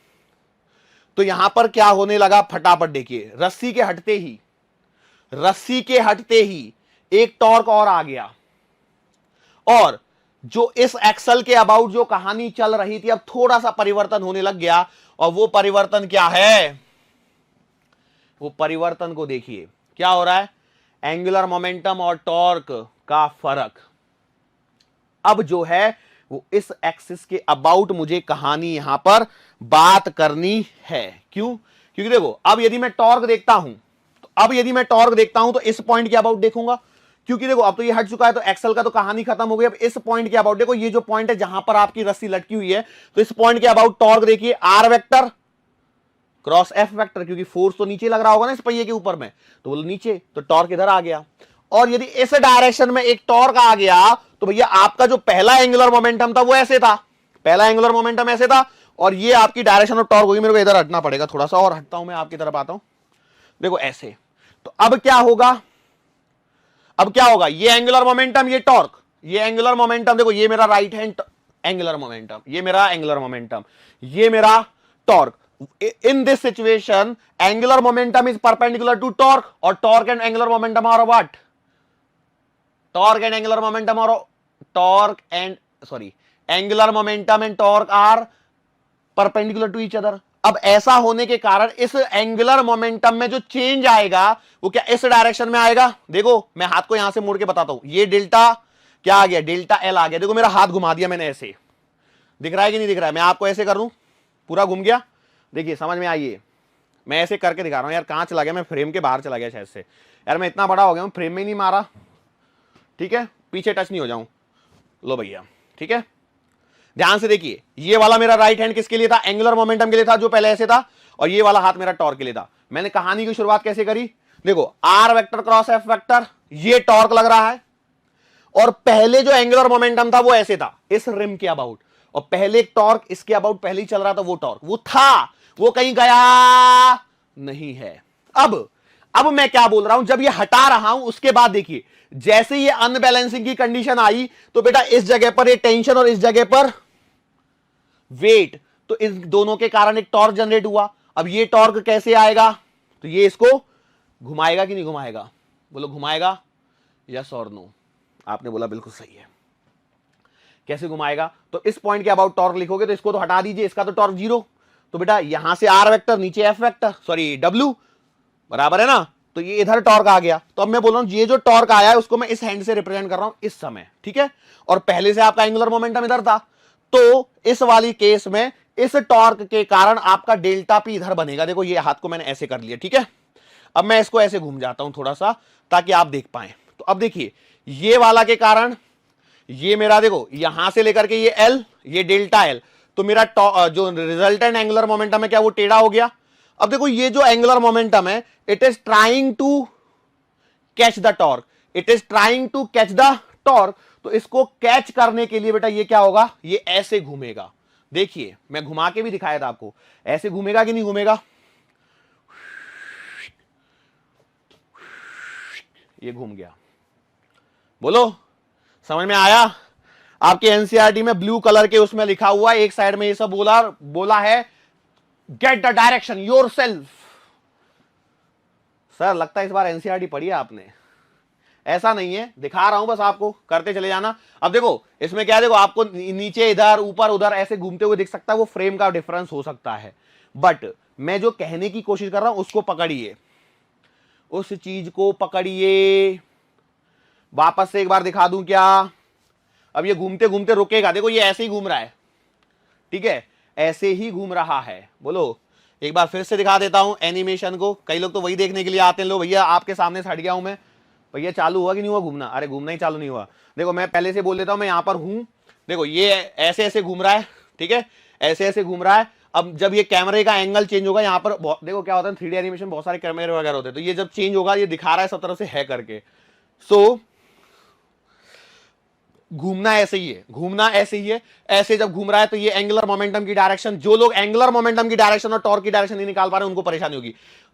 तो यहां पर क्या होने लगा, फटाफट देखिए, रस्सी के हटते ही एक टॉर्क और आ गया। और जो इस एक्सल के अबाउट जो कहानी चल रही थी, अब थोड़ा सा परिवर्तन होने लग गया। और वो परिवर्तन क्या है, वो परिवर्तन को देखिए क्या हो रहा है, एंगुलर मोमेंटम और टॉर्क का फर्क अब जो है वो इस एक्सिस के अबाउट मुझे कहानी यहां पर बात करनी है। क्यों, क्योंकि देखो अब यदि मैं टॉर्क देखता हूं तो इस पॉइंट के अबाउट देखूंगा, क्योंकि देखो अब तो ये हट चुका है, तो एक्सल का तो कहानी खत्म हो गई। अब इस पॉइंट के अबाउट देखो, ये जो पॉइंट है जहां पर आपकी रस्सी लटकी हुई है, तो इस पॉइंट के अबाउट टॉर्क देखिए, R vector cross F vector, क्योंकि फोर्स तो नीचे लग रहा होगा ना इस पहिए के ऊपर में, तो बोलो नीचे, तो टॉर्क इधर आ गया। और यदि इस डायरेक्शन में एक टॉर्क आ गया तो भैया आपका जो पहला एंगुलर मोमेंटम था वो ऐसे था, पहला एंगुलर मोमेंटम ऐसे था, और ये आपकी डायरेक्शन ऑफ टॉर्क होगी। मेरे को इधर हटना पड़ेगा थोड़ा सा, और हटता हूं मैं आपकी तरफ आता हूं, देखो ऐसे। तो अब क्या होगा, ये एंगुलर मोमेंटम, ये टॉर्क, ये एंगुलर मोमेंटम, देखो ये मेरा राइट हैंड एंगुलर मोमेंटम, ये मेरा एंगुलर मोमेंटम, ये मेरा torque. In this situation, angular momentum is perpendicular to torque, or torque and angular momentum are what? Angular momentum and torque are perpendicular to each other. अब ऐसा होने के कारण इस एंगुलर मोमेंटम में जो चेंज आएगा वो क्या इस डायरेक्शन में आएगा। देखो मैं हाथ को यहां से मोड़ के बताता हूं, ये डेल्टा क्या आ गया, डेल्टा एल आ गया। देखो मेरा हाथ घुमा दिया मैंने, ऐसे दिख रहा है कि नहीं दिख रहा है, मैं आपको ऐसे कर दूं, पूरा घूम गया, देखिए समझ में आइए, मैं ऐसे करके दिखा रहा हूं। यार कहां चला गया, मैं फ्रेम के बाहर चला गया शायद से, यार मैं इतना बड़ा हो गया हूं, फ्रेम में ही नहीं मारा, ठीक है, पीछे टच नहीं हो जाऊं। लो भैया ठीक है, ध्यान से देखिए, ये वाला मेरा राइट हैंड किसके लिए था, एंगुलर मोमेंटम के लिए था, जो पहले ऐसे था, और ये वाला हाथ मेरा टॉर्क के लिए था। मैंने कहानी की शुरुआत कैसे करी, देखो R vector cross F vector, ये टॉर्क लग रहा है, और पहले जो एंगुलर मोमेंटम था वो ऐसे था इस रिम के अबाउट, और पहले एक टॉर्क इसके अबाउट पहले ही चल रहा था, वो टॉर्क वो था, वो कहीं गया नहीं है। अब मैं क्या बोल रहा हूं, जब ये हटा रहा हूं उसके बाद देखिए, जैसे ये अनबैलेंसिंग की कंडीशन आई तो बेटा इस जगह पर ये टेंशन और इस जगह पर वेट, तो इस दोनों के कारण एक टॉर्क जनरेट हुआ। अब ये टॉर्क कैसे आएगा, तो ये इसको घुमाएगा कि नहीं घुमाएगा, बोलो घुमाएगा, यस और नो। आपने बोला बिल्कुल सही है। कैसे घुमाएगा, तो इस पॉइंट के अबाउट टॉर्क लिखोगे तो इसको तो हटा दीजिए, इसका तो टॉर्क जीरो, तो बेटा यहां से आर वेक्टर नीचे एफ वेक्टर, सॉरी डब्ल्यू बराबर है ना, तो ये इधर टॉर्क आ गया। तो अब मैं बोल रहा हूं ये जो टॉर्क आया है उसको मैं इस हैंड से रिप्रेजेंट कर रहा हूं इस समय, ठीक है, और पहले से आपका एंगुलर मोमेंटम इधर था, तो इस वाली केस में इस टॉर्क के कारण आपका डेल्टा पी इधर बनेगा। देखो ये हाथ को मैंने ऐसे कर लिया, ठीक है, अब मैं इसको ऐसे घूम जाता हूं थोड़ा सा ताकि आप देख पाए। तो अब देखिए ये वाला के कारण ये मेरा देखो यहां से लेकर के ये एल, ये डेल्टा एल, तो मेरा जो रिजल्टेंट एंगुलर मोमेंटम है क्या वो टेढ़ा हो गया। अब देखो ये जो एंगुलर मोमेंटम है it is trying to catch the torque, it is trying to catch the torque, तो इसको कैच करने के लिए बेटा ये क्या होगा, ये ऐसे घूमेगा। देखिए मैं घुमा के भी दिखाया था आपको, ऐसे घूमेगा कि नहीं घूमेगा, ये घूम गया। बोलो समझ में आया। आपके एनसीईआरटी में ब्लू कलर के उसमें लिखा हुआ एक साइड में ये सब बोला है get the direction yourself. Sir लगता है इस बार एनसीईआरटी पढ़ी है आपने, ऐसा नहीं है, दिखा रहा हूं बस आपको, करते चले जाना। अब देखो इसमें क्या है, देखो आपको नीचे इधर ऊपर उधर ऐसे घूमते हुए दिख सकता है, वो फ्रेम का डिफरेंस हो सकता है, बट मैं जो कहने की कोशिश कर रहा हूं उसको पकड़िए, उस चीज को पकड़िए। वापस से एक बार दिखा दूं क्या, अब ये घूमते घूमते रुकेगा, देखो ये ऐसे ही घूम रहा है, ठीक है, ऐसे ही घूम रहा है, बोलो एक बार फिर से दिखा देता हूं एनिमेशन को। कई लोग तो वही देखने के लिए आते हैं, लो भैया आपके सामने से हट गया हूं मैं, भैया चालू हुआ कि नहीं हुआ घूमना? अरे घूमना ही चालू नहीं हुआ। देखो मैं पहले से बोल देता हूं, मैं यहां पर हूं, देखो ये ऐसे ऐसे घूम रहा है, ठीक है, ऐसे ऐसे घूम रहा है। अब जब ये कैमरे का एंगल चेंज होगा, यहां पर देखो क्या होता है 3D एनिमेशन, बहुत सारे कैमरे वगैरह होते हैं, तो ये जब चेंज होगा ये दिखा रहा है सब तरफ से है करके। सो घूमना ऐसे ही है, घूमना ऐसे ही है, ऐसे जब घूम रहा है तो ये एंगुलर मोमेंटम की डायरेक्शन, जो लोग एंगुलर मोमेंटम की डायरेक्शन और टॉर्क की डायरेक्शन नहीं निकाल पा रहे उनको परेशानी होगी।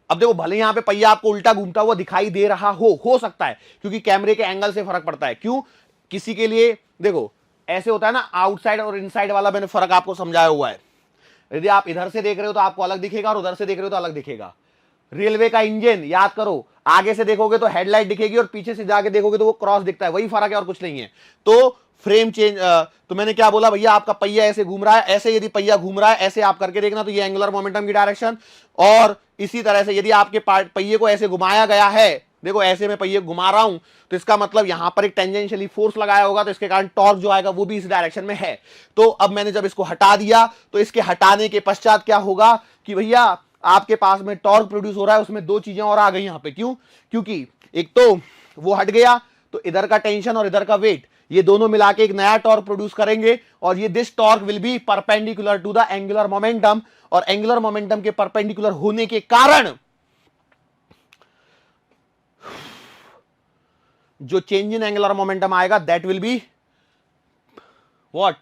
अब देखो भले यहां पे पहिया आपको उल्टा घूमता हुआ दिखाई दे रहा हो सकता है, क्योंकि कैमरे के एंगल से फर्क पड़ता है। क्यों? किसी के लिए देखो ऐसे होता है ना, आउटसाइड और इनसाइड वाला मैंने फर्क आपको समझाया हुआ है। यदि आप इधर से देख रहे हो तो आपको अलग दिखेगा और उधर से देख रहे हो तो अलग दिखेगा। रेलवे का इंजन याद करो, आगे से देखोगे तो हेडलाइट दिखेगी और पीछे से जाके देखोगे तो वो क्रॉस दिखता है, वही फर्क है और कुछ नहीं है। तो फ्रेम चेंज, तो मैंने क्या बोला भैया, आपका पहिया ऐसे घूम रहा है, ऐसे यदि पहिया घूम रहा है ऐसे आप करके देखना, तो ये एंगुलर मोमेंटम की डायरेक्शन। और इसी तरह से यदि आपके पहिए को ऐसे घुमाया गया है, देखो ऐसे मैं पहिए घुमा रहा हूं, तो इसका मतलब यहां पर एक टेंजेंशियली फोर्स लगाया होगा, तो इसके कारण टॉर्क जो आएगा वो भी इस डायरेक्शन में है। तो अब मैंने जब इसको हटा दिया, तो इसके हटाने के पश्चात क्या होगा कि भैया आपके पास में टॉर्क प्रोड्यूस हो रहा है, उसमें दो चीजें और आ गई यहां पे। क्यों? क्योंकि एक तो वो हट गया, तो इधर का टेंशन और इधर का वेट, ये दोनों मिला के एक नया टॉर्क प्रोड्यूस करेंगे, और ये this torque will be perpendicular to the angular momentum, और एंगुलर मोमेंटम के परपेंडिकुलर होने के कारण जो चेंज इन एंगुलर मोमेंटम आएगा दैट विल बी व्हाट,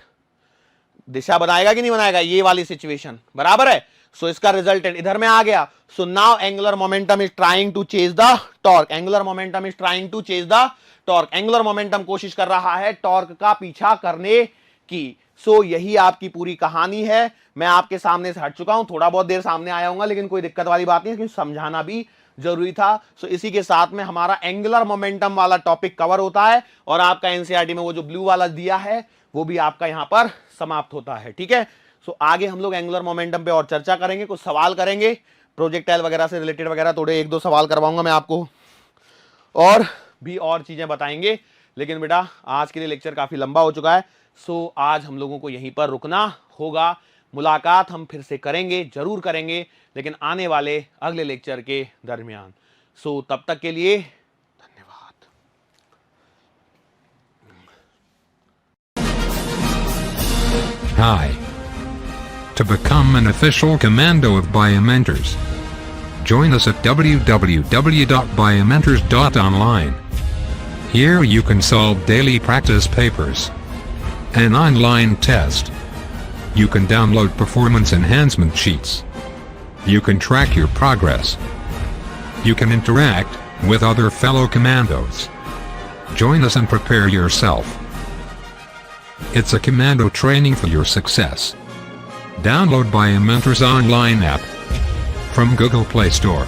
दिशा बनाएगा कि नहीं बनाएगा, ये वाली सिचुएशन बराबर है। सो इसका रिजल्टेंट इधर में आ गया। So now angular momentum is trying to chase the torque, angular momentum is trying to chase the torque, angular momentum कोशिश कर रहा है टॉर्क का पीछा करने की। सो यही आपकी पूरी कहानी है। मैं आपके सामने से हट चुका हूं, थोड़ा बहुत देर सामने आया हूंगा, लेकिन कोई दिक्कत वाली बात नहीं है, क्योंकि समझाना भी जरूरी था। सो इसी के साथ में हमारा एंगुलर मोमेंटम वाला टॉपिक कवर होता है, और आपका एनसीईआरटी में वो जो ब्लू वाला दिया है वो भी आपका यहां पर समाप्त होता है। ठीक है, सो आगे हम लोग एंगुलर मोमेंटम पे और चर्चा करेंगे, कुछ सवाल करेंगे प्रोजेक्टाइल वगैरह से रिलेटेड वगैरह, थोड़े एक दो सवाल करवाऊंगा मैं आपको, और भी और चीजें बताएंगे। लेकिन बेटा आज के लिए लेक्चर काफी लंबा हो चुका है, सो आज हम लोगों को यहीं पर रुकना होगा। मुलाकात हम फिर से करेंगे, जरूर करेंगे, लेकिन आने वाले अगले लेक्चर के दरमियान। सो तब तक के लिए धन्यवाद। Hi. To become an official commando of Biomentors, join us at www.biomentors.online. Here you can solve daily practice papers, an online test. You can download performance enhancement sheets. You can track your progress. You can interact with other fellow commandos. Join us and prepare yourself. It's a commando training for your success. Download Biomentors online app from Google Play Store.